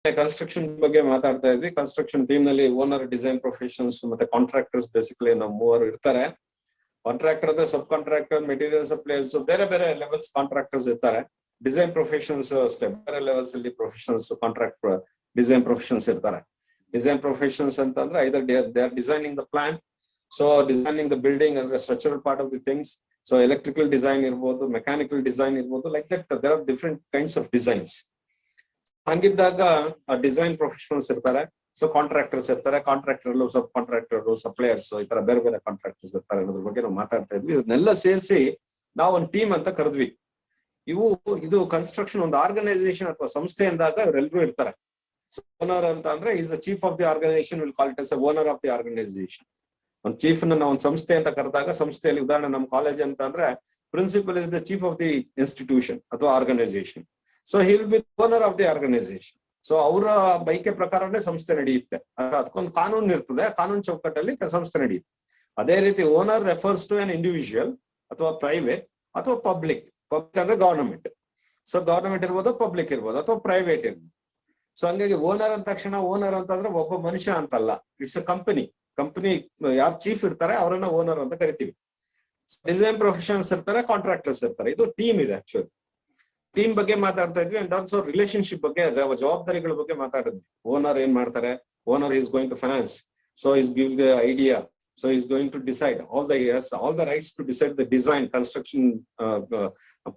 Construction ಬಗ್ಗೆ ಮಾತಾಡ್ತಾ ಇದ್ವಿ. ಕನ್ಸ್ಟ್ರಕ್ಷನ್ ಟೀಮ್ ನಲ್ಲಿ ಓನರ್, ಡಿಸೈನ್ ಪ್ರೊಫೆಷನಲ್ಸ್ ಮತ್ತೆ ಕಾಂಟ್ರಾಕ್ಟರ್ಸ್ ಬೇಸಿಕಲಿ ನಾವು ಮೂವರು ಇರ್ತಾರೆ. ಕಾಂಟ್ರಾಕ್ಟರ್ ಅಂದ್ರೆ ಸಬ್ ಕಾಂಟ್ರಾಕ್ಟರ್, ಮೆಟೀರಿಯಲ್ ಸಪ್ಲೈಯರ್ಸ್, ಬೇರೆ ಬೇರೆ ಲೆವೆಲ್ಸ್ ಕಾಂಟ್ರಾಕ್ಟರ್ಸ್ ಇರ್ತಾರೆ. ಡಿಸೈನ್ ಪ್ರೊಫೆಷನ್ಸ್ ಅಷ್ಟೇ, ಬೇರೆ ಲೆವೆಲ್ಸ್ ಅಲ್ಲಿ ಪ್ರೊಫೆಷನಲ್ಸ್, ಕಾಂಟ್ರಾಕ್ಟ್ ಡಿಸೈನ್ ಪ್ರೊಫೆಷನ್ಸ್ ಇರ್ತಾರೆ. ಡಿಸೈನ್ ಪ್ರೊಫೆಷನ್ಸ್ ಅಂತಂದ್ರೆ either they are designing the plan, so designing the building ಅಂದ್ರೆ structural part of the things. So electrical design ಇರ್ಬೋದು, ಮೆಕ್ಯಾನಿಕಲ್ ಡಿಸೈನ್ ಇರ್ಬೋದು, like that there are different kinds of designs. ಹಂಗಿದ್ದಾಗ design professionals ಇರ್ತಾರೆ. So contractors ಇರ್ತಾರೆ, contractor, sub contractor, suppliers, ಈ ತರ ಬೇರೆ ಬೇರೆ ಕಾಂಟ್ರಾಕ್ಟರ್ಸ್ ಇರ್ತಾರೆ ಅನ್ನೋದ್ರ ಬಗ್ಗೆ ನಾವು ಮಾತಾಡ್ತಾ ಇದ್ವಿ. ಇವನ್ನೆಲ್ಲ ಸೇರಿಸಿ ನಾವು ಒಂದು ಟೀಮ್ ಅಂತ ಕರೆದ್ವಿ. ಇದು ಕನ್ಸ್ಟ್ರಕ್ಷನ್ ಒಂದು ಆರ್ಗನೈಸೇಷನ್ ಅಥವಾ ಸಂಸ್ಥೆ ಅಂದಾಗ ಇವರೆಲ್ಲರೂ ಇರ್ತಾರೆ. ಓನರ್ ಅಂತ ಅಂದ್ರೆ is the chief of the organization, will call it as owner of the organization. ಒಂದು ಚೀಫ್ ನಾವು ಒಂದು ಸಂಸ್ಥೆ ಅಂತ ಕರೆದಾಗ, ಸಂಸ್ಥೆಯಲ್ಲಿ ಉದಾಹರಣೆ ನಮ್ಮ ಕಾಲೇಜ್ ಅಂತ ಅಂದ್ರೆ principal is the chief of the institution ಅಥವಾ organisation. So he will be owner of the organisation. So ಅವರ ಬೈಕೆ ಪ್ರಕಾರನೇ ಸಂಸ್ಥೆ ನಡೆಯುತ್ತೆ. ಅದಕ್ಕೊಂದು ಕಾನೂನು ಇರ್ತದೆ, ಕಾನೂನು ಚೌಕಟ್ಟಲ್ಲಿ ಸಂಸ್ಥೆ ನಡೆಯುತ್ತೆ. ಅದೇ ರೀತಿ owner refers to an individual ಅಥವಾ ಪ್ರೈವೇಟ್ ಅಥವಾ ಪಬ್ಲಿಕ್. ಪಬ್ಲಿಕ್ ಅಂದ್ರೆ ಗವರ್ನಮೆಂಟ್. ಸೊ ಗವರ್ನಮೆಂಟ್ ಇರ್ಬೋದು, ಪಬ್ಲಿಕ್ ಇರ್ಬೋದು, ಅಥವಾ ಪ್ರೈವೇಟ್ ಇರ್ಬೋದು. ಸೊ ಹಂಗಾಗಿ ಓನರ್ ಅಂದ ತಕ್ಷಣ ಓನರ್ ಅಂತಂದ್ರೆ ಒಬ್ಬ ಮನುಷ್ಯ ಅಂತಲ್ಲ, ಇಟ್ಸ್ ಅ ಕಂಪನಿ. ಕಂಪನಿ ಯಾರು ಚೀಫ್ ಇರ್ತಾರೆ ಅವರನ್ನ ಓನರ್ ಅಂತ ಕರಿತೀವಿ. ಡಿಸೈನ್ ಪ್ರೊಫೆಷನಲ್ಸ್ ಇರ್ತಾರೆ, ಕಾಂಟ್ರಾಕ್ಟರ್ಸ್ ಇರ್ತಾರೆ. ಇದು ಟೀಮ್ ಇದೆ. ಆಕ್ಚುಲಿ ಟೀಮ್ ಬಗ್ಗೆ ಮಾತಾಡ್ತಾ ಇದ್ವಿ. ಅಂಡ್ ಆಲ್ಸೋ ರಿಲೇಶನ್ಶಿಪ್ ಬಗ್ಗೆ, ಜವಾಬ್ದಾರಿಗಳ ಬಗ್ಗೆ ಮಾತಾಡಿದ್ವಿ. ಓನರ್ ಏನ್ ಮಾಡ್ತಾರೆ? Owner is going to finance, so is give the idea, so is going to decide all the rights to decide the design, construction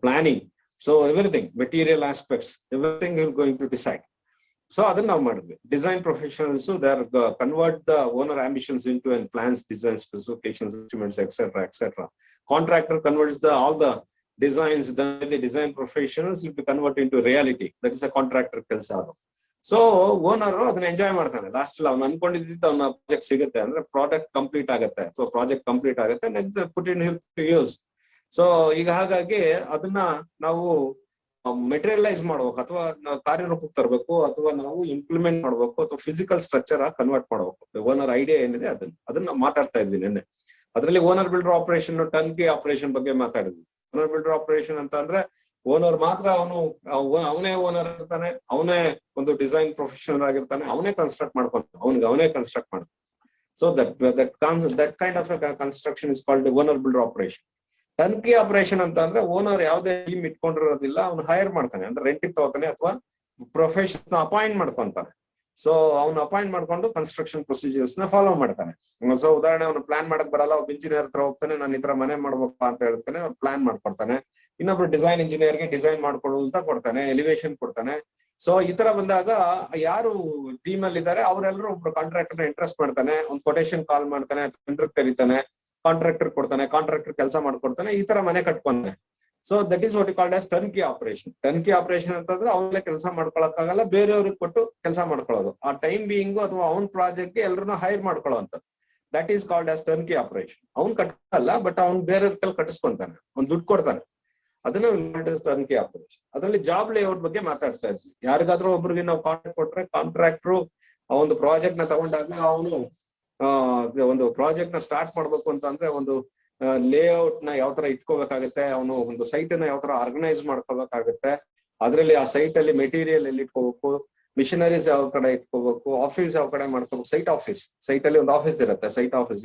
planning, so everything, material aspects, everything is going to decide. So ಅದನ್ನ ನಾವು ಮಾಡಿದ್ವಿ. Design professionals they are convert the owner ambitions into and plans, design specifications, estimates, etcetera etcetera. Contractor converts all the designs. The design professionals will be converted into reality. That is a contractor ಕೆಲಸ ಅದು. So owner ಅದನ್ನ enjoy ಮಾಡ್ತಾನೆ. Last ಅವ್ನು ಅನ್ಕೊಂಡಿದ್ದ ಅವನ project ಸಿಗುತ್ತೆ ಅಂದ್ರೆ product complete ಆಗುತ್ತೆ, ಅಥವಾ ಪ್ರಾಜೆಕ್ಟ್ ಕಂಪ್ಲೀಟ್ ಆಗುತ್ತೆ, next put in use. So ಈಗ ಹಾಗಾಗಿ ಅದನ್ನ ನಾವು ಮೆಟೀರಿಯಲೈಸ್ ಮಾಡ್ಬೇಕು, ಅಥವಾ ನಾವು ಕಾರ್ಯರೂಪಕ್ಕೆ ತರಬೇಕು, ಅಥವಾ ನಾವು ಇಂಪ್ಲಿಮೆಂಟ್ ಮಾಡ್ಬೇಕು, ಅಥವಾ ಫಿಸಿಕಲ್ ಸ್ಟ್ರಕ್ಚರ್ ಕನ್ವರ್ಟ್ ಮಾಡ್ಬೇಕು. ಓನರ್ ಐಡಿಯಾ ಏನಿದೆ ಅದನ್ನ ಮಾತಾಡ್ತಾ ಇದ್ವಿ ನಿನ್ನೆ. ಅದರಲ್ಲಿ owner builder operation, turnkey operation ಬಗ್ಗೆ ಮಾತಾಡಿದ್ವಿ. ಓನರ್ ಬಿಲ್ಡರ್ ಆಪರೇಷನ್ ಅಂತ ಅಂದ್ರೆ ಓನರ್ ಮಾತ್ರ ಅವನೇ ಓನರ್ ಇರ್ತಾನೆ, ಅವನೇ ಒಂದು ಡಿಸೈನ್ ಪ್ರೊಫೆಷನಲ್ ಆಗಿರ್ತಾನೆ, ಅವನೇ ಕನ್ಸ್ಟ್ರಕ್ಟ್ ಮಾಡ್ಕೊಂತಾನೆ, ಅವನೇ ಕನ್ಸ್ಟ್ರಕ್ಟ್ ಮಾಡ್ತಾನೆ. So that kind of construction is called owner builder operation. Turnkey operation ಅಂತ ಅಂದ್ರೆ ಓನರ್ ಯಾವುದೇ ಟೀಮ್ ಇಟ್ಕೊಂಡಿರೋದಿಲ್ಲ, ಅವ್ನು ಹೈರ್ ಮಾಡ್ತಾನೆ, ಅಂದ್ರೆ ರೆಂಟಿಗೆ ತಗೋತಾನೆ, ಅಥವಾ ಪ್ರೊಫೆಷನ್ ಅಪಾಯಿಂಟ್ ಮಾಡ್ಕೊಂತಾನೆ. ಸೊ ಅವ್ನು ಅಪಾಯಿಂಟ್ ಮಾಡ್ಕೊಂಡು ಕನ್ಸ್ಟ್ರಕ್ಷನ್ ಪ್ರೊಸೀಜರ್ಸ್ ನ ಫಾಲೋ ಮಾಡ್ತಾನೆ. ಸೊ ಉದಾಹರಣೆ, ಅವ್ನು ಪ್ಲಾನ್ ಮಾಡಕ್ ಬರಲ್ಲ, ಒಬ್ಬ ಇಂಜಿನಿಯರ್ ಹತ್ರ ಹೋಗ್ತಾನೆ, ನಾನು ಈ ತರ ಮನೆ ಮಾಡ್ಬೇಕಪ್ಪ ಅಂತ ಹೇಳ್ತಾನೆ, ಅವ್ನು ಪ್ಲಾನ್ ಮಾಡ್ಕೊಡ್ತಾನೆ. ಇನ್ನೊಬ್ರು ಡಿಸೈನ್ ಇಂಜಿನಿಯರ್ಗೆ ಡಿಸೈನ್ ಮಾಡ್ಕೊಡು ಅಂತ ಕೊಡ್ತಾನೆ, ಎಲಿವೇಶನ್ ಕೊಡ್ತಾನೆ. ಸೊ ಈ ತರ ಬಂದಾಗ ಯಾರು ಟೀಮ್ ಅಲ್ಲಿ ಇದ್ದಾರೆ ಅವರೆಲ್ಲರೂ ಒಬ್ರು ಕಾಂಟ್ರಾಕ್ಟರ್ ಇಂಟ್ರೆಸ್ಟ್ ಮಾಡ್ತಾನೆ, ಒಂದು ಕೊಟೇಶನ್ ಕಾಲ್ ಮಾಡ್ತಾನೆ, ಟೆಂಡರ್ ಕರೀತಾನೆ, ಕಾಂಟ್ರಾಕ್ಟರ್ ಕೊಡ್ತಾನೆ, ಕಾಂಟ್ರಾಕ್ಟರ್ ಕೆಲಸ ಮಾಡ್ಕೊಡ್ತಾನೆ, ಈ ತರ ಮನೆ ಕಟ್ಕೊಂತಾನೆ. So that is what you called as turnkey operation. Turnkey operation ಅಂತಂದ್ರೆ ಅವನೇ ಕೆಲಸ ಮಾಡ್ಕೊಳಕ್ಕಾಗಲ್ಲ, ಬೇರೆಯವ್ರಿಗೆ ಕೊಟ್ಟು ಕೆಲಸ ಮಾಡ್ಕೊಳ್ಳೋದು, ಆ ಟೈಮ್ ಬೀಯಿಂಗು ಅಥವಾ ಅವ್ನ ಪ್ರಾಜೆಕ್ಟ್ಗೆ ಎಲ್ಲರನ್ನ ಹೈರ್ ಮಾಡ್ಕೊಳ್ಳೋವಂಥದ್ದು. That is called as turnkey operation. ಅವ್ನು ಕಟ್ಟಲ್ಲ, ಬಟ್ ಅವ್ನು ಬೇರೆಯವ್ರ ಕೈಲಿ ಕಟ್ಟಿಸ್ಕೊಂತಾನೆ, ಅವ್ನು ದುಡ್ಡು ಕೊಡ್ತಾನೆ. ಅದನ್ನ ಟರ್ನ್ಕಿ ಆಪರೇಷನ್. ಅದರಲ್ಲಿ ಜಾಬ್ ಲೇಔಟ್ ಬಗ್ಗೆ ಮಾತಾಡ್ತಾ ಇದ್ವಿ. ಯಾರಿಗಾದ್ರೂ ಒಬ್ರಿಗೆ ನಾವು ಕಾಂಟ್ರಾಕ್ಟ್ ಕೊಟ್ರೆ, ಕಾಂಟ್ರಾಕ್ಟ್ರು ಆ ಒಂದು ಪ್ರಾಜೆಕ್ಟ್ ನ ತಗೊಂಡಾಗ ಅವನು ಒಂದು ಪ್ರಾಜೆಕ್ಟ್ ನ ಸ್ಟಾರ್ಟ್ ಮಾಡ್ಬೇಕು ಅಂತ ಅಂದ್ರೆ ಒಂದು ಲೇಔಟ್ ನ ಯಾವ ತರ ಇಟ್ಕೋಬೇಕಾಗತ್ತೆ, ಅವನು ಒಂದು ಸೈಟ್ ನ ಯಾವ ತರ ಆರ್ಗನೈಸ್ ಮಾಡ್ಕೋಬೇಕಾಗತ್ತೆ, ಅದರಲ್ಲಿ ಆ ಸೈಟ್ ಅಲ್ಲಿ ಮೆಟೀರಿಯಲ್ ಎಲ್ಲಿ ಇಟ್ಕೋಬೇಕು, ಮಿಷನರೀಸ್ ಯಾವ ಕಡೆ ಇಟ್ಕೋಬೇಕು, ಆಫೀಸ್ ಯಾವ ಕಡೆ ಮಾಡ್ಕೋಬೇಕು. ಸೈಟ್ ಅಲ್ಲಿ ಒಂದು ಆಫೀಸ್ ಇರುತ್ತೆ, ಸೈಟ್ ಆಫೀಸ್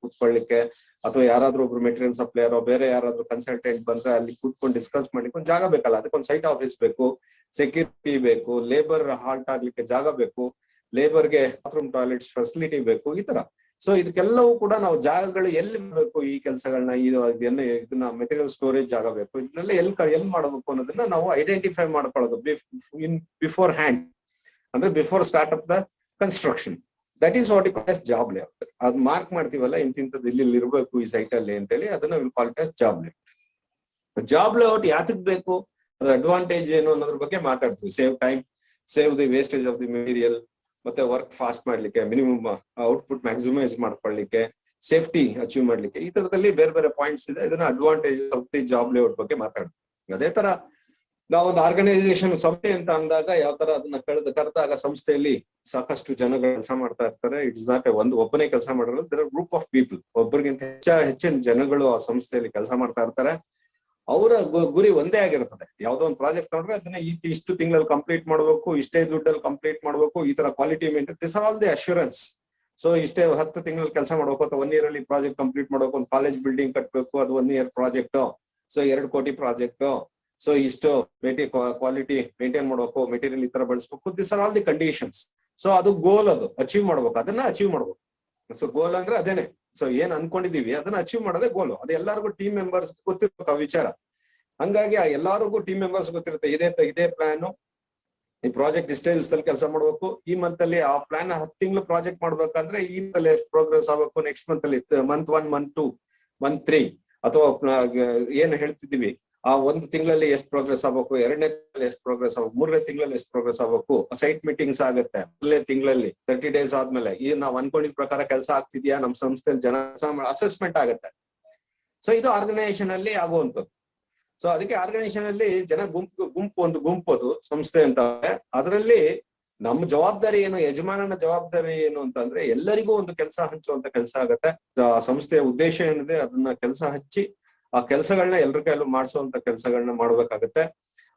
ಕೂತ್ಕೊಳ್ಳಿಕ್ಕೆ, ಅಥವಾ ಯಾರಾದ್ರೂ ಒಬ್ರು ಮೆಟೀರಿಯಲ್ ಸಪ್ಲೈಯರ್, ಬೇರೆ ಯಾರಾದ್ರೂ ಕನ್ಸಲ್ಟೆಂಟ್ ಬಂದ್ರೆ ಅಲ್ಲಿ ಕೂತ್ಕೊಂಡು ಡಿಸ್ಕಸ್ ಮಾಡ್ಲಿಕ್ಕೆ ಒಂದು ಜಾಗ ಬೇಕಲ್ಲ, ಅದಕ್ಕೊಂದು ಸೈಟ್ ಆಫೀಸ್ ಬೇಕು, ಸೆಕ್ಯೂರಿಟಿ ಬೇಕು, ಲೇಬರ್ ಹಾಲ್ಟ್ ಆಗ್ಲಿಕ್ಕೆ ಜಾಗ ಬೇಕು, ಲೇಬರ್ಗೆ ಬಾತ್ರೂಮ್ ಟಾಯ್ಲೆಟ್ಸ್ ಫೆಸಿಲಿಟಿ ಬೇಕು, ಈ ತರ. ಸೊ ಇದಕ್ಕೆಲ್ಲವೂ ಕೂಡ ನಾವು ಜಾಗಗಳು ಎಲ್ಲಿ ಬೇಕು, ಈ ಕೆಲಸಗಳನ್ನ ಇದನ್ನ ಮೆಟೀರಿಯಲ್ ಸ್ಟೋರೇಜ್ ಜಾಗ ಬೇಕು, ಇದನ್ನೆಲ್ಲ ಎಲ್ಲಿ ಮಾಡಬೇಕು ಅನ್ನೋದನ್ನ ನಾವು ಐಡೆಂಟಿಫೈ ಮಾಡ್ಕೊಳ್ಳೋದು ಬಿಫೋರ್ ಹ್ಯಾಂಡ್, ಅಂದ್ರೆ before start up the construction. That is what you call as job layout. ಅದ್ ಮಾರ್ಕ್ ಮಾಡ್ತೀವಲ್ಲ, ಇಂತಿಂತದ್ದು ಇಲ್ಲಿ ಇರಬೇಕು ಈ ಸೈಟ್ ಅಲ್ಲಿ ಅಂತೇಳಿ, ಅದನ್ನ will call it as job layout. Job layout ಯಾತಕ್ ಬೇಕು, ಅದ್ರ ಅಡ್ವಾಂಟೇಜ್ ಏನು ಅನ್ನೋದ್ರ ಬಗ್ಗೆ ಮಾತಾಡ್ತೀವಿ. Save time, save the wastage of the material, ಮತ್ತೆ ವರ್ಕ್ ಫಾಸ್ಟ್ ಮಾಡ್ಲಿಕ್ಕೆ, ಮಿನಿಮಮ್ ಔಟ್ಪುಟ್ ಮ್ಯಾಕ್ಸಿಮೈಸ್ ಮಾಡ್ಕೊಳ್ಳಿಕ್ಕೆ, ಸೇಫ್ಟಿ ಅಚೀವ್ ಮಾಡ್ಲಿಕ್ಕೆ, ಈ ತರದಲ್ಲಿ ಬೇರೆ ಬೇರೆ ಪಾಯಿಂಟ್ಸ್ ಇದೆ. ಇದನ್ನ advantage of the job layout ಬಗ್ಗೆ ಮಾತಾಡ್ತೀವಿ. ಅದೇ ತರ ನಾವೊಂದು ಆರ್ಗನೈಸೇಷನ್ ಸಂಸ್ಥೆ ಅಂತ ಅಂದಾಗ ಯಾವ ತರ ಅದನ್ನ ಕರೆದಾಗ ಸಂಸ್ಥೆಯಲ್ಲಿ ಸಾಕಷ್ಟು ಜನಗಳು ಕೆಲಸ ಮಾಡ್ತಾ ಇರ್ತಾರೆ. ಇಟ್ಸ್ ನಾಟ್ ಒಬ್ಬನೇ ಕೆಲಸ ಮಾಡಿರೋದು, there are group of people. ಒಬ್ಬರಿಗಿಂತ ಹೆಚ್ಚಿನ ಜನಗಳು ಆ ಸಂಸ್ಥೆಯಲ್ಲಿ ಕೆಲಸ ಮಾಡ್ತಾ ಇರ್ತಾರೆ. ಅವರ ಗುರಿ ಒಂದೇ ಆಗಿರ್ತದೆ. ಯಾವ್ದೋ ಒಂದು ಪ್ರಾಜೆಕ್ಟ್ ನೋಡ್ರೆ ಅದನ್ನ ಇಷ್ಟು ತಿಂಗಳಲ್ಲಿ ಕಂಪ್ಲೀಟ್ ಮಾಡ್ಬೇಕು, ಇಷ್ಟೇ ದುಡ್ಡಲ್ಲಿ ಕಂಪ್ಲೀಟ್ ಮಾಡ್ಬೇಕು, ಈ ತರ quality maintain, this are all the assurance. So ಇಷ್ಟೇ 10 ತಿಂಗಳಲ್ಲಿ ಕೆಲಸ ಮಾಡ್ಬೇಕು ಅಥವಾ 1 year ಅಲ್ಲಿ ಪ್ರಾಜೆಕ್ಟ್ ಕಂಪ್ಲೀಟ್ ಮಾಡ್ಬೇಕು, ಒಂದು ಕಾಲೇಜ್ ಬಿಲ್ಡಿಂಗ್ ಕಟ್ಬೇಕು, ಅದು 1 year ಪ್ರಾಜೆಕ್ಟ್, ಸೊ 2 ಕೋಟಿ ಪ್ರಾಜೆಕ್ಟ್, ಸೊ ಇಷ್ಟು ಕ್ವಾಲಿಟಿ ಮೇಂಟೈನ್ ಮಾಡ್ಬೇಕು, ಮೆಟೀರಿಯಲ್ ಈ ತರ ಬಳಸ್ಬೇಕು, this are all the conditions. So ಅದು ಗೋಲ್, ಅದು ಅಚೀವ್ ಮಾಡ್ಬೇಕು, ಅದನ್ನ ಅಚೀವ್ ಮಾಡ್ಬೇಕು. ಸೊ ಗೋಲ್ ಅಂದ್ರೆ ಅದೇನೆ. ಸೊ ಏನ್ ಅನ್ಕೊಂಡಿದೀವಿ ಅದನ್ನ ಅಚೀವ್ ಮಾಡೋದೇ ಗೋಲು. ಅದು ಎಲ್ಲರಿಗೂ ಟೀಮ್ ಮೆಂಬರ್ಸ್ ಗೊತ್ತಿರ್ಬೇಕು ಆ ವಿಚಾರ. ಹಂಗಾಗಿ ಎಲ್ಲರಿಗೂ ಟೀಮ್ ಮೆಂಬರ್ಸ್ ಗೊತ್ತಿರುತ್ತೆ, ಇದೇ ಪ್ಲಾನ್, ಈ ಪ್ರಾಜೆಕ್ಟ್ ಇಷ್ಟೇ ದಿವಸದಲ್ಲಿ ಕೆಲಸ ಮಾಡ್ಬೇಕು, ಈ ಮಂತ್ ಅಲ್ಲಿ ಆ ಪ್ಲಾನ್ 10 ತಿಂಗಳು ಪ್ರಾಜೆಕ್ಟ್ ಮಾಡ್ಬೇಕಂದ್ರೆ ಈ ಮಂತ್ ಎಷ್ಟು ಪ್ರೋಗ್ರೆಸ್ ಆಗ್ಬೇಕು, ನೆಕ್ಸ್ಟ್ ಮಂತ್ ಅಲ್ಲಿ ಮಂತ್ 1, ಮಂತ್ 2, ಮಂತ್ 3, ಅಥವಾ ಏನ್ ಹೇಳ್ತಿದೀವಿ ಆ 1 ತಿಂಗಳಲ್ಲಿ ಎಷ್ಟು ಪ್ರೋಗ್ರೆಸ್ ಆಗ್ಬೇಕು, 2ನೇ ತಿಂಗಳಲ್ಲಿ ಎಷ್ಟು ಪ್ರೋಗ್ರೆಸ್ ಆಗ್ಬೇಕು, 3ನೇ ತಿಂಗಳಲ್ಲಿ ಎಷ್ಟು ಪ್ರೋಗ್ರೆಸ್ ಆಗ್ಬೇಕು. ಸೈಟ್ ಮೀಟಿಂಗ್ಸ್ ಆಗುತ್ತೆ 1ನೇ ತಿಂಗಳಲ್ಲಿ 30 days ಆದ್ಮೇಲೆ ಈ ನಾವ್ ಅನ್ಕೊಂಡಿದ್ ಪ್ರಕಾರ ಕೆಲಸ ಆಗ್ತಿದ್ಯಾ ನಮ್ ಸಂಸ್ಥೆಯಲ್ಲಿ, ಜನ ಅಸೆಸ್ಮೆಂಟ್ ಆಗುತ್ತೆ. ಸೊ ಇದು ಆರ್ಗನೈಸೇಷನ್ ಅಲ್ಲಿ ಆಗುವಂಥದ್ದು. ಸೊ ಅದಕ್ಕೆ ಆರ್ಗನೈಸೇಷನ್ ಅಲ್ಲಿ ಜನ ಒಂದು ಗುಂಪು ಅದು ಸಂಸ್ಥೆ ಅಂತ. ಅದರಲ್ಲಿ ನಮ್ಮ ಜವಾಬ್ದಾರಿ ಏನು, ಯಜಮಾನನ ಜವಾಬ್ದಾರಿ ಏನು ಅಂತಂದ್ರೆ ಎಲ್ಲರಿಗೂ ಒಂದು ಕೆಲಸ ಹಂಚುವಂತ ಕೆಲಸ ಆಗತ್ತೆ. ಸಂಸ್ಥೆಯ ಉದ್ದೇಶ ಏನಿದೆ ಅದನ್ನ ಕೆಲಸ ಹಚ್ಚಿ ಆ ಕೆಲಸಗಳನ್ನ ಎಲ್ಲರ ಕೈಯಲ್ಲೂ ಮಾಡಿಸುವಂತ ಕೆಲಸಗಳನ್ನ ಮಾಡ್ಬೇಕಾಗತ್ತೆ.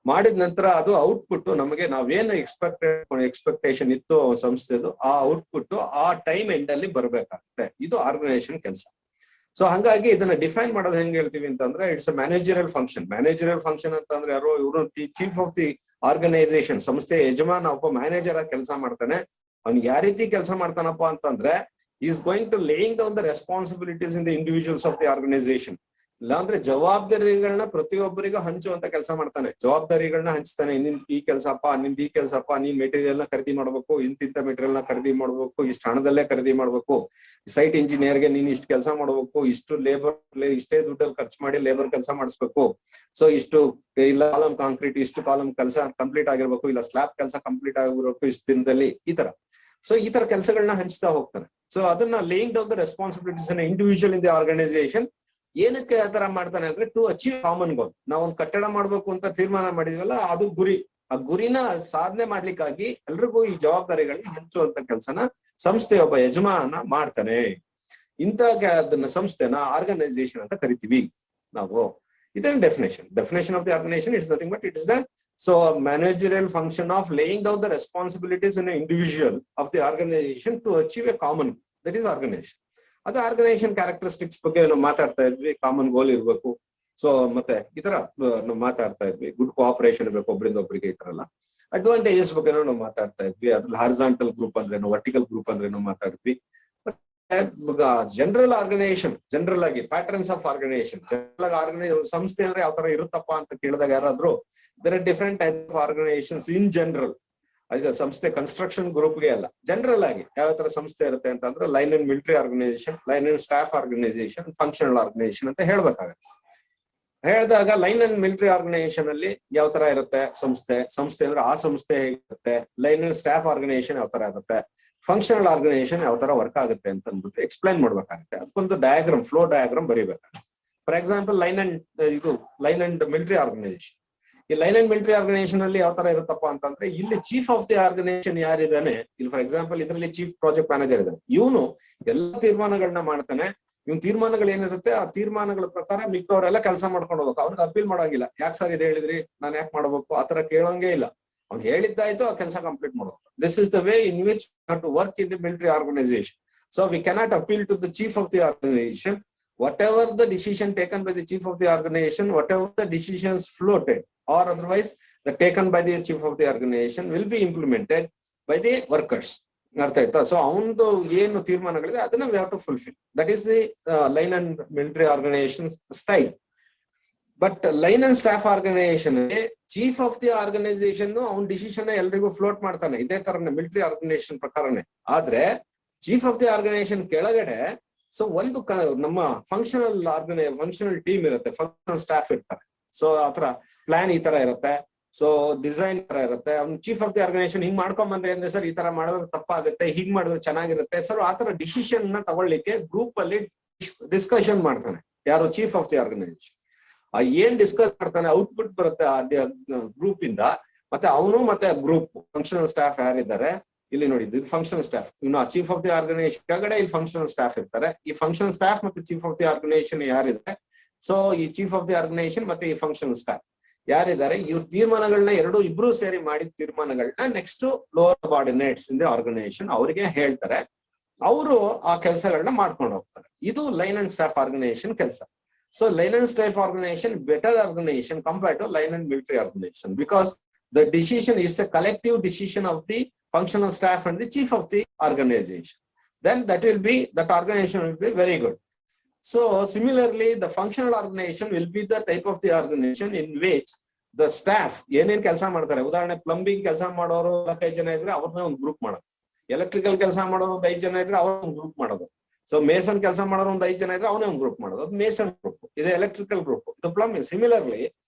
ಮಾಡಿದ ನಂತರ ಅದು ಔಟ್ಪುಟ್ ನಮಗೆ ನಾವೇನು ಎಕ್ಸ್ಪೆಕ್ಟೇಷನ್ ಇತ್ತು ಸಂಸ್ಥೆದು, ಆ ಔಟ್ಪುಟ್ ಆ ಟೈಮ್ ಎಂಡ್ ಅಲ್ಲಿ ಬರ್ಬೇಕಾಗತ್ತೆ. ಇದು ಆರ್ಗನೈಸೇಷನ್ ಕೆಲಸ. ಸೊ ಹಂಗಾಗಿ ಇದನ್ನ ಡಿಫೈನ್ ಮಾಡೋದು ಹೆಂಗ್ ಹೇಳ್ತೀವಿ ಅಂತಂದ್ರೆ, it's a managerial function. Managerial function ಅಂತಂದ್ರೆ ಯಾರು, ಇವರು ಚೀಫ್ ಆಫ್ ದಿ ಆರ್ಗನೈಸೇಷನ್, ಸಂಸ್ಥೆಯ ಯಜಮಾನ ಒಬ್ಬ ಮ್ಯಾನೇಜರ್ ಆಗಿ ಕೆಲಸ ಮಾಡ್ತಾನೆ. ಅವ್ನಿಗೆ ಯಾವ ರೀತಿ ಕೆಲಸ ಮಾಡ್ತಾನಪ್ಪ ಅಂತಂದ್ರೆ, is going to laying down the responsibilities in the individuals of the organization. ಇಲ್ಲಾಂದ್ರೆ ಜವಾಬ್ದಾರಿಗಳನ್ನ ಪ್ರತಿಯೊಬ್ಬರಿಗೂ ಹಂಚುವಂತ ಕೆಲಸ ಮಾಡ್ತಾನೆ. ಜವಾಬ್ದಾರಿಗಳನ್ನ ಹಂಚ್ತಾನೆ, ನಿನ್ ಈ ಕೆಲ್ಸಪ್ಪ, ನಿಂದ ಈ ಕೆಲ್ಸಪ್ಪ, ನೀನ್ ಮೆಟೀರಿಯಲ್ ನ ಖರೀದಿ ಮಾಡ್ಬೇಕು, ಇಂತಿಂತ ಮೆಟೀರಿಯಲ್ ನ ಖರೀದಿ ಮಾಡ್ಬೇಕು, ಇಷ್ಟು ಹಣದಲ್ಲೇ ಖರೀದಿ ಮಾಡ್ಬೇಕು, ಸೈಟ್ ಇಂಜಿನಿಯರ್ಗೆ ನೀನ್ ಇಷ್ಟು ಕೆಲಸ ಮಾಡ್ಬೇಕು, ಇಷ್ಟು ಲೇಬರ್ ಇಷ್ಟೇ ದುಡ್ಡಲ್ಲಿ ಖರ್ಚು ಮಾಡಿ ಲೇಬರ್ ಕೆಲಸ ಮಾಡಿಸ್ಬೇಕು, ಸೊ ಇಷ್ಟು ಇಲ್ಲ ಕಾಲಮ್ ಕಾಂಕ್ರೀಟ್ ಇಷ್ಟು ಕಾಲಮ್ ಕೆಲಸ ಕಂಪ್ಲೀಟ್ ಆಗಿರ್ಬೇಕು, ಇಲ್ಲ ಸ್ಲ್ಯಾಬ್ ಕೆಲಸ ಕಂಪ್ಲೀಟ್ ಆಗಿರ್ಬೇಕು ಇಷ್ಟು ದಿನದಲ್ಲಿ, ಈ ತರ. ಸೊ ಈ ತರ ಕೆಲಸಗಳನ್ನ ಹಂಚ್ತಾ ಹೋಗ್ತಾನೆ. ಸೊ ಅದನ್ನ laying down the responsibilities individual in the organization. ಏನಕ್ಕೆ ಆ ತರ ಮಾಡ್ತಾನೆ ಅಂದ್ರೆ, ಟು ಅಚೀವ್ ಕಾಮನ್ ಗೋಲ್. ನಾವೊಂದು ಕಟ್ಟಡ ಮಾಡ್ಬೇಕು ಅಂತ ತೀರ್ಮಾನ ಮಾಡಿದ್ವಲ್ಲ, ಅದು ಗುರಿ. ಆ ಗುರಿನ ಸಾಧನೆ ಮಾಡ್ಲಿಕ್ಕಾಗಿ ಎಲ್ರಿಗೂ ಈ ಜವಾಬ್ದಾರಿಗಳನ್ನ ಹಂಚುವಂತ ಕೆಲಸನ ಸಂಸ್ಥೆ ಒಬ್ಬ ಯಜಮಾನ ಮಾಡ್ತಾನೆ. ಅದನ್ನ ಸಂಸ್ಥೆನ ಆರ್ಗನೈಸೇಷನ್ ಅಂತ ಕರಿತೀವಿ ನಾವು. ಇದನ್ನ definition of the organization it's nothing but it is the managerial function of laying down the responsibilities in individual of the organization to achieve a common, that is organization. ಅದು ಆರ್ಗನೈಸೇಷನ್ ಕ್ಯಾರೆಕ್ಟರಿಸ್ಟಿಕ್ಸ್ ಬಗ್ಗೆ ನಾವು ಮಾತಾಡ್ತಾ ಇದ್ವಿ. Common ಗೋಲ್ ಇರ್ಬೇಕು. So ಮತ್ತೆ ಈ ತರ ನಾವು ಮಾತಾಡ್ತಾ ಇದ್ವಿ. ಗುಡ್ ಕೋಆಪರೇಷನ್ ಇರ್ಬೇಕು ಒಬ್ಬರಿಂದ ಒಬ್ಬರಿಗೆ, ಈ ತರ ಎಲ್ಲ ಅಡ್ವಾಂಟೇಜಸ್ ಬಗ್ಗೆ ನಾವು ಮಾತಾಡ್ತಾ ಇದ್ವಿ. ಅದ್ರಲ್ಲಿ ಹಾರಿಜಾಂಟಲ್ ಗ್ರೂಪ್ ಅಂದ್ರೇನು, ವರ್ಟಿಕಲ್ ಗ್ರೂಪ್ ಅಂದ್ರೇನು ಮಾತಾಡಿದ್ವಿ. ಜನರಲ್ ಆರ್ಗನೈಸೇಷನ್, ಜನರಲ್ ಆಗಿ ಪ್ಯಾಟರ್ನ್ಸ್ ಆಫ್ ಆರ್ಗನೈಸೇಷನ್, ಜನರಲ್ ಆಗಿ ಸಂಸ್ಥೆ ಅಂದ್ರೆ ಯಾವ ತರ ಇರುತ್ತಪ್ಪ ಅಂತ ಕೇಳಿದಾಗ ಯಾರಾದ್ರೂ, there are different type of organizations in general. ಅದು ಸಂಸ್ಥೆ ಕನ್ಸ್ಟ್ರಕ್ಷನ್ ಗ್ರೂಪ್ಗೆ ಅಲ್ಲ, ಜನರಲ್ ಆಗಿ ಯಾವ ತರ ಸಂಸ್ಥೆ ಇರುತ್ತೆ ಅಂತಂದ್ರೆ, line and military organization, line and staff organization, functional organization ಅಂತ ಹೇಳ್ಬೇಕಾಗತ್ತೆ. ಹೇಳಿದಾಗ ಲೈನ್ ಅಂಡ್ ಮಿಲಿಟರಿ ಆರ್ಗನೈಸೇಷನ್ ಅಲ್ಲಿ ಯಾವ ತರ ಇರುತ್ತೆ ಸಂಸ್ಥೆ ಅಂದ್ರೆ ಆ ಸಂಸ್ಥೆ ಹೇಗಿರುತ್ತೆ, ಲೈನ್ ಅಂಡ್ ಸ್ಟಾಫ್ ಆರ್ಗನೈಸೇಷನ್ ಯಾವ ತರ ಇರುತ್ತೆ, ಫಂಕ್ಷನಲ್ ಆರ್ಗನೈಸೇಷನ್ ಯಾವ ತರ ವರ್ಕ್ ಆಗುತ್ತೆ ಅಂತ ಅಂದ್ಬಿಟ್ಟು ಎಕ್ಸ್ಪ್ಲೈನ್ ಮಾಡ್ಬೇಕಾಗುತ್ತೆ. ಅದಕ್ಕೊಂದು ಡಯಾಗ್ರಾಮ್, ಫ್ಲೋ ಡಯಾಗ್ರಾಮ್ ಬರೀಬೇಕಾಗುತ್ತೆ. For example line and military organisation. ಈ ಲೈನ್ ಅಂಡ್ ಮಿಲಿಟರಿ ಆರ್ಗನೈಸೇಷನ್ ಅಲ್ಲಿ ಯಾವ ತರ ಇರುತ್ತಪ್ಪ ಅಂತಂದ್ರೆ, ಇಲ್ಲಿ ಚೀಫ್ ಆಫ್ ದಿ ಆರ್ಗನೈಸೇಷನ್ ಯಾರಿದ್ದಾನೆ, ಇಲ್ಲಿ ಫಾರ್ ಎಕ್ಸಾಂಪಲ್ ಇದರಲ್ಲಿ ಚೀಫ್ ಪ್ರಾಜೆಕ್ಟ್ ಮ್ಯಾನೇಜರ್ ಇದ್ದಾನೆ. ಇವನು ಎಲ್ಲ ತೀರ್ಮಾನಗಳನ್ನ ಮಾಡ್ತಾನೆ. ಇವ್ನ ತೀರ್ಮಾನಗಳು ಏನಿರುತ್ತೆ ಆ ತೀರ್ಮಾನಗಳ ಪ್ರಕಾರ ಮಿಕ್ಕವರೆಲ್ಲ ಕೆಲಸ ಮಾಡ್ಕೊಂಡು ಹೋಗ್ಬೇಕು. ಅವ್ನಿಗೆ ಅಪೀಲ್ ಮಾಡೋಂಗಿಲ್ಲ. ಯಾಕೆ ಸರ್ ಇದು ಹೇಳಿದ್ರಿ, ನಾನು ಯಾಕೆ ಮಾಡ್ಬೇಕು, ಆತರ ಕೇಳೋಂಗೇ ಇಲ್ಲ. ಅವ್ನು ಹೇಳಿದ್ದಾಯ್ತು, ಆ ಕೆಲಸ ಕಂಪ್ಲೀಟ್ ಮಾಡ್ಬೇಕು. This is the way in which to work in the military organization. So we cannot appeal to the chief of the organization. Whatever the decision taken by the chief of the organization, whatever the decisions floated or otherwise the taken by the chief of the organization will be implemented by the workers. ಅರ್ಥ ಆಯ್ತಾ? So ಅವನದು ಏನು ತೀರ್ಮಾನಗಳಿದೆ ಅದನ್ನ we have to fulfill. That is the line and military organization style. But line and staff organization chief of the organization ಅವ್ನ decision ಎಲ್ರಿಗೂ float ಮಾಡ್ತಾನೆ. ಇದೇ ತರನೇ ಮಿಲಿಟರಿ ಆರ್ಗನೈಸೇಷನ್ ಪ್ರಕಾರನೇ. ಆದ್ರೆ ಚೀಫ್ ಆಫ್ ದಿ ಆರ್ಗನೈಸೇಷನ್ ಕೆಳಗಡೆ ಸೊ ಒಂದು ನಮ್ಮ ಫಂಕ್ಷನಲ್ ಟೀಮ್ ಇರುತ್ತೆ, ಫಂಕ್ಷನಲ್ ಸ್ಟಾಫ್ ಇರ್ತಾರೆ. ಸೊ ಆತರ ಪ್ಲಾನ್ ಈ ತರ ಇರುತ್ತೆ, ಸೊ ಡಿಸೈನ್ ತರ ಇರುತ್ತೆ. ಅವ್ನು ಚೀಫ್ ಆಫ್ ದಿ ಆರ್ಗನೈಸೇಷನ್ ಹಿಂಗ್ ಮಾಡ್ಕೊಂಬಂದ್ರೆ ಅಂದ್ರೆ, ಸರ್ ಈ ತರ ಮಾಡಿದ್ರೆ ತಪ್ಪಾಗುತ್ತೆ, ಹೀಗ್ ಮಾಡಿದ್ರೆ ಚೆನ್ನಾಗಿರುತ್ತೆ ಸರ್, ಆತರ ಡಿಸಿಷನ್ ನ ತಗೊಳ್ಳಿಕ್ಕೆ ಗ್ರೂಪ್ ಅಲ್ಲಿ ಡಿಸ್ಕಷನ್ ಮಾಡ್ತಾನೆ ಯಾರು, ಚೀಫ್ ಆಫ್ ದಿ ಆರ್ಗನೈಸೇಷನ್. ಏನ್ ಡಿಸ್ಕಸ್ ಮಾಡ್ತಾನೆ, ಔಟ್ಪುಟ್ ಬರುತ್ತೆ ಆ ಗ್ರೂಪ್ ಇಂದ. ಮತ್ತೆ ಅವನು ಮತ್ತೆ ಗ್ರೂಪ್ ಫಂಕ್ಷನಲ್ ಸ್ಟಾಫ್ ಯಾರಿದ್ದಾರೆ ಇಲ್ಲಿ ನೋಡಿ, ಇದು ಫಂಕ್ಷನಲ್ ಸ್ಟಾಫ್. ಇನ್ನು ಚೀಫ್ ಆಫ್ ದಿ ಆರ್ಗನೈಸೇಷನ್ ಕೆಳಗಡೆ ಇಲ್ಲಿ ಫಂಕ್ಷನಲ್ ಸ್ಟಾಫ್ ಇರ್ತಾರೆ. ಈ ಫಂಕ್ಷನಲ್ ಸ್ಟಾಫ್ ಮತ್ತೆ ಚೀಫ್ ಆಫ್ ದಿ ಆರ್ಗನೈಸೇಷನ್ ಯಾರಿದೆ, ಸೊ ಈ ಚೀಫ್ ಆಫ್ ದಿ ಆರ್ಗನೈಸೇಷನ್ ಮತ್ತೆ ಈ ಫಂಕ್ಷನಲ್ ಸ್ಟಾಫ್ ಯಾರಿದ್ದಾರೆ, ಇವ್ರ ತೀರ್ಮಾನಗಳನ್ನ ಇಬ್ರು ಸೇರಿ ಮಾಡಿದ ತೀರ್ಮಾನಗಳನ್ನ next lower subordinates in the organisation ಅವರಿಗೆ ಹೇಳ್ತಾರೆ. ಅವರು ಆ ಕೆಲಸಗಳನ್ನ ಮಾಡ್ಕೊಂಡು ಹೋಗ್ತಾರೆ. ಇದು ಲೈನ್ ಅಂಡ್ ಸ್ಟಾಫ್ ಆರ್ಗನೈಸೇಷನ್ ಕೆಲಸ. So line and staff organization, better organization compared to line and military organization, because the decision is a collective decision of the functional staff and the chief of the organization. Then that organization will be very good. So similarly, the functional organization will be the type of the organization in which the staff ಏನೇನ್ ಕೆಲಸ ಮಾಡ್ತಾರೆ. ಉದಾಹರಣೆ plumbing ಕೆಲಸ ಮಾಡೋರು 5 ಜನ ಇದ್ರೆ ಅವ್ರನ್ನ ಒಂದು ಗ್ರೂಪ್ ಮಾಡೋದು, ಎಲೆಕ್ಟ್ರಿಕಲ್ ಕೆಲಸ ಮಾಡೋರು 5 ಜನ ಇದ್ರೆ ಅವ್ರ ಒಂದು ಗ್ರೂಪ್ ಮಾಡೋದು, ಸೊ ಮೇಸನ್ ಕೆಲಸ ಮಾಡೋರು 5 ಜನ ಇದ್ರೆ ಅವನೇ ಒಂದು ಗ್ರೂಪ್ ಮಾಡೋದು, ಅದು ಮೇಸನ್ ಗ್ರೂಪ್, ಇದು ಎಲೆಕ್ಟ್ರಿಕಲ್ ಗ್ರೂಪ್, ಇದು plumbing. Similarly,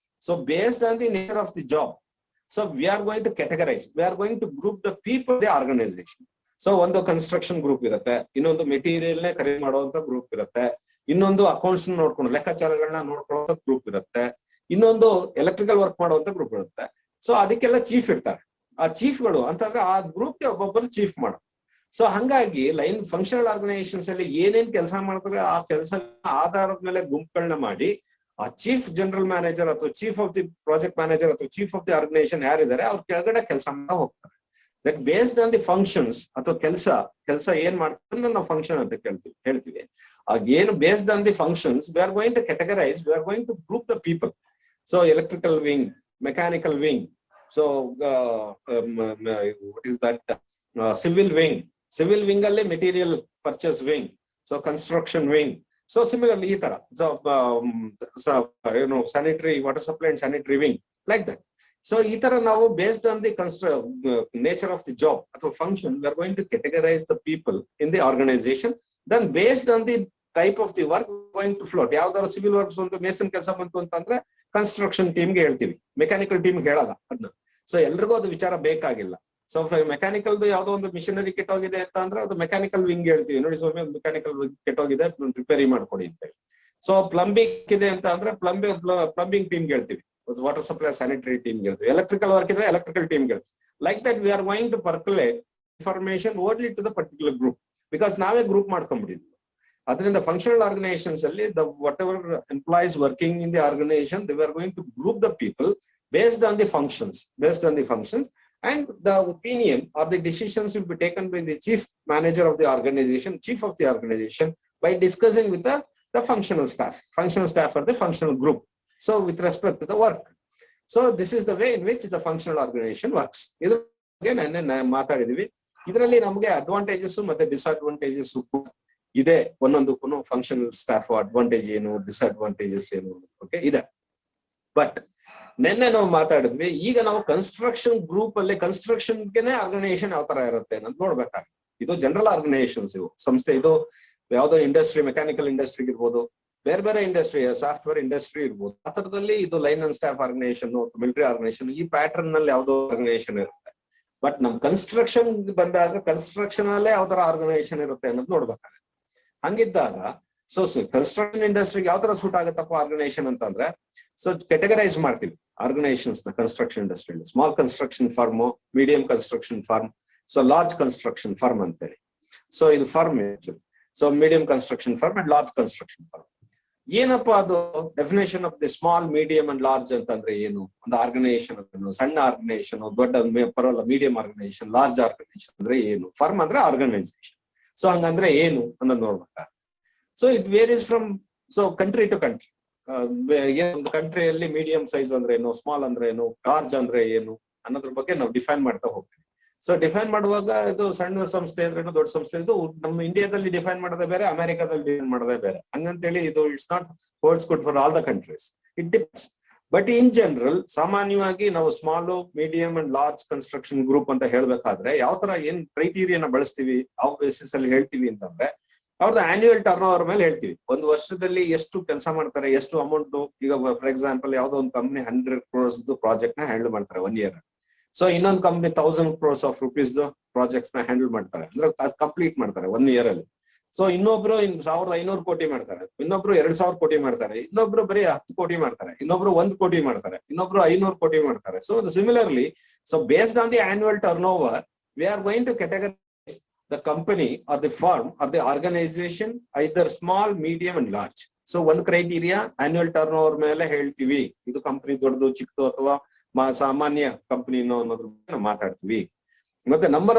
so based on the nature of the job, so we are going to categorize, we are going to group the people the organisation. So ಒಂದು construction group ಇರುತ್ತೆ, ಇನ್ನೊಂದು material ನೇ ಖರೀದಿ ಮಾಡುವಂತ group ಇರುತ್ತೆ, ಇನ್ನೊಂದು accounts ನೋಡ್ಕೊಂಡು ಲೆಕ್ಕಾಚಾರಗಳನ್ನ ನೋಡ್ಕೊಳ್ಳೋ group ಇರುತ್ತೆ, ಇನ್ನೊಂದು ಎಲೆಕ್ಟ್ರಿಕಲ್ ವರ್ಕ್ ಮಾಡುವಂತ ಗ್ರೂಪ್ ಇರುತ್ತೆ. ಸೊ ಅದಕ್ಕೆಲ್ಲ ಚೀಫ್ ಇರ್ತಾರೆ. ಆ ಚೀಫ್ಗಳು ಅಂತಂದ್ರೆ ಆ ಗ್ರೂಪ್ಗೆ ಒಬ್ಬೊಬ್ಬರು ಚೀಫ್ ಮಾಡೋ. ಸೊ ಹಂಗಾಗಿ ಲೈನ್ ಫಂಕ್ಷನಲ್ ಆರ್ಗನೈಸೇಷನ್ಸ್ ಅಲ್ಲಿ ಏನೇನ್ ಕೆಲಸ ಮಾಡ್ತಾರೆ ಆ ಕೆಲಸ ಆಧಾರದ ಮೇಲೆ ಗುಂಪುಗಳನ್ನ ಮಾಡಿ ಆ ಚೀಫ್ ಜನರಲ್ ಮ್ಯಾನೇಜರ್ ಅಥವಾ chief of the project manager ಅಥವಾ ಚೀಫ್ ಆಫ್ ದಿ ಆರ್ಗನೈಸೇಷನ್ ಯಾರಿದ್ದಾರೆ ಅವ್ರ ಕೆಳಗಡೆ ಕೆಲಸ ಮಾಡ್ತಾ ಹೋಗ್ತಾರೆ. That based on the functions ಅಥವಾ ಕೆಲಸ ಏನ್ ಮಾಡ್ತಾರೆ ನಾವು ಫಂಕ್ಷನ್ ಅಂತ ಹೇಳ್ತೀವಿ. ಏನು based on the functions we are going to categorize, we are going to group the people. So electrical wing, mechanical wing, so what is that, civil wing, civil wing ಅಲ್ಲಿ material purchase wing, so construction wing. So similarly ಈ ತರ sanitary water supply and sanitary wing, like that. So ಈ ತರ ನಾವು based on the nature of the job ಅಥವಾ function we are going to categorise the people in the organisation. Then based on the type of the work going to float. ಯಾವ್ದಾದ್ರು civil works ಒಂದು mason ಕೆಲಸ ಬಂತು ಅಂತಂದ್ರೆ construction ಟೀಮ್ಗೆ ಹೇಳ್ತೀವಿ, mechanical ಟೀಮ್ಗೆ ಹೇಳಲ್ಲ ಅದನ್ನ. ಸೊ ಎಲ್ರಿಗೂ ಅದು ವಿಚಾರ ಬೇಕಾಗಿಲ್ಲ. ಸೊ ಮೆಕ್ಯಾನಿಕಲ್ದು ಯಾವ್ದೋ ಒಂದು ಮಿಷನರಿ ಕೆಟ್ಟೋಗಿದೆ ಅಂತ ಅಂದ್ರೆ ಅದು ಮೆಕ್ಯಾನಿಕಲ್ ವಿಂಗ್ ಹೇಳ್ತೀವಿ, ನೋಡಿ ಸ್ವಾಮಿ ಒಂದು ಮೆಕ್ಯಾನಿಕಲ್ ವಿಂಗ್ ಕೆಟ್ಟೋಗಿದೆ ರಿಪೇರಿ ಮಾಡ್ಕೊಡಿ ಅಂತ ಹೇಳಿ. ಸೊ ಪ್ಲಂಬಿಂಗ್ ಇದೆ ಅಂತ ಅಂದ್ರೆ ಪ್ಲಂಬಿಂಗ್ ಟೀಮ್ಗೆ ಹೇಳ್ತೀವಿ, ವಾಟರ್ ಸಪ್ಲೈ ಸ್ಯಾನಿಟರಿ ಟೀಮ್ಗೆ ಹೇಳ್ತೀವಿ. ಎಲೆಕ್ಟ್ರಿಕಲ್ ವರ್ಕ್ ಇದ್ರೆ ಎಲೆಕ್ಟ್ರಿಕಲ್ ಟೀಮ್ಗೆ ಹೇಳ್ತೀವಿ. Like that we are going to percolate information only to the particular group, because ನಾವೇ ಗ್ರೂಪ್ ಮಾಡ್ಕೊಂಡ್ಬಿಟ್ಟಿದ್ವಿ. ಅದರಿಂದ ಫಂಕ್ಷನಲ್ ಆರ್ಗನೈಸೇಷನ್ಸ್ ಅಲ್ಲಿ whatever employees working in the organization they are going to group the people based on the functions, and the opinion or the decisions will be taken by the chief manager of the organization, chief of the organization, by discussing with the functional staff or the functional group, so with respect to the work. So this is the way in which the functional organization works. Idu again ನಾನು ಮಾತಾಡಿದ್ವಿ. ಇದರಲ್ಲಿ ನಮಗೆ advantages ಮತ್ತೆ disadvantages ಇದೆ. ಒಂದೊಂದಕ್ಕೂ functional staff advantage ಏನು, disadvantages ಏನು okay ಇದೆ. But ನಿನ್ನೆ ನಾವು ಮಾತಾಡಿದ್ವಿ, ಈಗ ನಾವು ಕನ್ಸ್ಟ್ರಕ್ಷನ್ ಗ್ರೂಪ್ ಅಲ್ಲಿ ಕನ್ಸ್ಟ್ರಕ್ಷನ್ಗೆನೆ ಆರ್ಗನೈಸೇಷನ್ ಯಾವ ತರ ಇರುತ್ತೆ ಅಂತ ನೋಡ್ಬೇಕಾಗುತ್ತೆ. ಇದು ಜನರಲ್ ಆರ್ಗನೈಸೇಷನ್ಸ್, ಇವು ಸಂಸ್ಥೆ, ಇದು ಯಾವ್ದೋ ಇಂಡಸ್ಟ್ರಿ, ಮೆಕ್ಯಾನಿಕಲ್ ಇಂಡಸ್ಟ್ರಿ ಇರ್ಬೋದು, ಬೇರೆ ಬೇರೆ ಇಂಡಸ್ಟ್ರಿ, ಸಾಫ್ಟ್ವೇರ್ ಇಂಡಸ್ಟ್ರಿ ಇರ್ಬೋದು. ಆ ತರದಲ್ಲಿ ಇದು line and staff organization, military organisation, ಈ ಪ್ಯಾಟರ್ನ್ ನಲ್ಲಿ ಯಾವ್ದೋ ಆರ್ಗನೈಸೇಷನ್ ಇರುತ್ತೆ. ಬಟ್ ನಮ್ ಕನ್ಸ್ಟ್ರಕ್ಷನ್ ಬಂದಾಗ ಕನ್ಸ್ಟ್ರಕ್ಷನ್ ಅಲ್ಲೇ ಯಾವ ತರ ಆರ್ಗನೈಸೇಷನ್ ಇರುತ್ತೆ ಅನ್ನೋದು ನೋಡ್ಬೇಕಾಗುತ್ತೆ. ಹಂಗಿದ್ದಾಗ ಸೊ ಕನ್ಸ್ಟ್ರಕ್ಷನ್ ಇಂಡಸ್ಟ್ರಿಗೆ ಯಾವ ತರ ಸೂಟ್ ಆಗುತ್ತಪ್ಪ ಆರ್ಗನೈಸೇಷನ್ ಅಂತಂದ್ರೆ, ಸೊ ಕ್ಯಾಟಗರೈಸ್ ಮಾಡ್ತೀವಿ ಆರ್ಗನೈಸೇಷನ್ಸ್ ನ ಕನ್ಸ್ಟ್ರಕ್ಷನ್ ಇಂಡಸ್ಟ್ರಿಯಲ್ಲಿ. Small construction firm, medium construction firm, so large construction firm ಅಂತೇಳಿ. ಸೊ ಇದು firm, so medium construction firm and large construction firm. ಏನಪ್ಪಾ ಅದು definition of the small, medium and large ಅಂತಂದ್ರೆ ಏನು? ಒಂದು ಆರ್ಗನೈಸೇಷನ್, ಸಣ್ಣ ಆರ್ಗನೈಸೇಷನ್, ದೊಡ್ಡ ಪರವಲ್ಲ ಮೀಡಿಯಂ ಆರ್ಗನೈಸೇಷನ್, ಲಾರ್ಜ್ ಆರ್ಗನೈಸೇಷನ್ ಅಂದ್ರೆ ಏನು? ಫರ್ಮ್ ಅಂದ್ರೆ ಆರ್ಗನೈಸೇಷನ್. ಸೊ ಹಂಗಂದ್ರೆ ಏನು ಅನ್ನೋದು ನೋಡ್ಬೇಕಾದ್ರೆ, so it varies from country to country. ಒಂದು ಕಂಟ್ರಿಯಲ್ಲಿ ಮೀಡಿಯಂ ಸೈಜ್ ಅಂದ್ರೆ ಏನು, ಸ್ಮಾಲ್ ಅಂದ್ರೆ ಏನು, ಲಾರ್ಜ್ ಅಂದ್ರೆ ಏನು ಅನ್ನೋದ್ರ ಬಗ್ಗೆ ನಾವು ಡಿಫೈನ್ ಮಾಡ್ತಾ ಹೋಗ್ತೀವಿ. ಸೊ ಡಿಫೈನ್ ಮಾಡುವಾಗ ಇದು ಸಣ್ಣ ಸಂಸ್ಥೆ ಅಂದ್ರೆ ದೊಡ್ಡ ಸಂಸ್ಥೆ, ಇದು ನಮ್ಮ ಇಂಡಿಯಾದಲ್ಲಿ ಡಿಫೈನ್ ಮಾಡೋದೇ ಬೇರೆ, ಅಮೆರಿಕಾದಲ್ಲಿ ಡಿಫೈನ್ ಮಾಡೋದೇ ಬೇರೆ. ಹಂಗಂತೇಳಿ ಇದು it's not holds good for all the countries, it depends. But in general ಸಾಮಾನ್ಯವಾಗಿ ನಾವು small, medium and large construction group ಅಂತ ಹೇಳ್ಬೇಕಾದ್ರೆ ಯಾವ ತರ ಏನ್ ಕ್ರೈಟೀರಿಯಾನ ಬಳಸ್ತೀವಿ, ಯಾವ ಬೇಸಿಸ್ ಅಲ್ಲಿ ಹೇಳ್ತೀವಿ ಅಂತಂದ್ರೆ ಅವ್ರದ್ದು ಆನ್ಯುವಲ್ ಟರ್ನ್ ಓವರ್ ಮೇಲೆ ಹೇಳ್ತೀವಿ. ಒಂದು ವರ್ಷದಲ್ಲಿ ಎಷ್ಟು ಕೆಲಸ ಮಾಡ್ತಾರೆ, ಎಷ್ಟು ಅಮೌಂಟ್. ಈಗ ಫಾರ್ ಎಕ್ಸಾಂಪಲ್ ಯಾವ್ದೋ ಒಂದು ಕಂಪ್ನಿ 100 crores ಪ್ರಾಜೆಕ್ಟ್ ನ ಹ್ಯಾಂಡಲ್ ಮಾಡ್ತಾರೆ 1 year. ಸೊ ಇನ್ನೊಂದು company 1000 crores of rupees projects ನ ಹ್ಯಾಂಡಲ್ ಮಾಡ್ತಾರೆ, ಅಂದ್ರೆ ಕಂಪ್ಲೀಟ್ ಮಾಡ್ತಾರೆ 1 year ಅಲ್ಲಿ. ಸೊ ಇನ್ನೊಬ್ರು 1500 ಕೋಟಿ ಮಾಡ್ತಾರೆ, ಇನ್ನೊಬ್ರು 2000 ಕೋಟಿ ಮಾಡ್ತಾರೆ, ಇನ್ನೊಬ್ರು ಬರೀ 10 ಕೋಟಿ ಮಾಡ್ತಾರೆ, ಇನ್ನೊಬ್ರು 1 ಕೋಟಿ ಮಾಡ್ತಾರೆ, ಇನ್ನೊಬ್ರು 500 ಕೋಟಿ ಮಾಡ್ತಾರೆ. So similarly, so based on the annual turnover we are going to categorize the company or the firm or the organization either small, medium and large. So ಒಂದು ಕ್ರೈಟೀರಿಯಾ ಆನ್ಯುವಲ್ ಟರ್ನ್ ಓವರ್ ಮೇಲೆ ಹೇಳ್ತೀವಿ, ಇದು company ದೊಡ್ಡದು ಚಿಕ್ಕದು ಅಥವಾ ಸಾಮಾನ್ಯ ಕಂಪನಿನೋ ಅನ್ನೋದ್ರ ಬಗ್ಗೆ ನಾವು ಮಾತಾಡ್ತೀವಿ. ಮತ್ತೆ number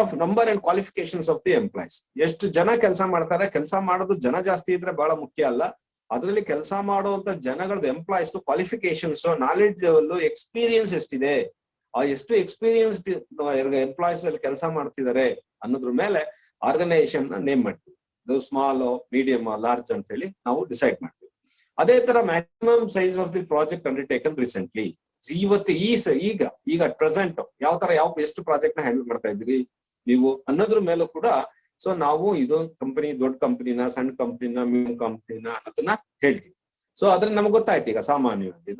and qualifications of the employees, ಎಷ್ಟು ಜನ ಕೆಲಸ ಮಾಡ್ತಾರೆ, ಕೆಲಸ ಮಾಡೋದು ಜನ ಜಾಸ್ತಿ ಇದ್ರೆ ಬಹಳ ಮುಖ್ಯ ಅಲ್ಲ, ಅದರಲ್ಲಿ ಕೆಲಸ ಮಾಡುವಂತ ಜನಗಳದ್ದು employees qualifications, knowledge level, experience ಎಷ್ಟಿದೆ, ಎಷ್ಟು ಎಕ್ಸ್ಪೀರಿಯನ್ಸ್ ಎಂಪ್ಲಾಯ್ಸ್ ಅಲ್ಲಿ ಕೆಲಸ ಮಾಡ್ತಿದ್ದಾರೆ ಅನ್ನೋದ್ರ ಮೇಲೆ ಆರ್ಗನೈಸೇಷನ್ ನೇಮ್ ಮಾಡ್ತೀವಿ. ಇದು ಸ್ಮಾಲ್, ಮೀಡಿಯಂ, ಲಾರ್ಜ್ ಅಂತ ಹೇಳಿ ನಾವು ಡಿಸೈಡ್ ಮಾಡ್ತೀವಿ. ಅದೇ ತರ maximum size of the project undertaken recently, ಇವತ್ತು ಈಗ ಪ್ರೆಸೆಂಟ್ ಎಷ್ಟು ಪ್ರಾಜೆಕ್ಟ್ ನ ಹ್ಯಾಂಡಲ್ ಮಾಡ್ತಾ ಇದ್ರಿ ನೀವು ಅನ್ನೋದ್ರ ಮೇಲೂ ಕೂಡ ಸೊ ನಾವು ಇದು ಕಂಪನಿ ದೊಡ್ಡ ಕಂಪನಿನ, ಸಣ್ಣ ಕಂಪನಿನ, ಮೀಡಿಯಂ ಕಂಪನಿನ ಅದನ್ನ ಹೇಳ್ತೀವಿ. ಸೊ ಅದ್ರಲ್ಲಿ ನಮ್ಗೆ ಗೊತ್ತಾಯ್ತು ಈಗ ಸಾಮಾನ್ಯವಾಗಿ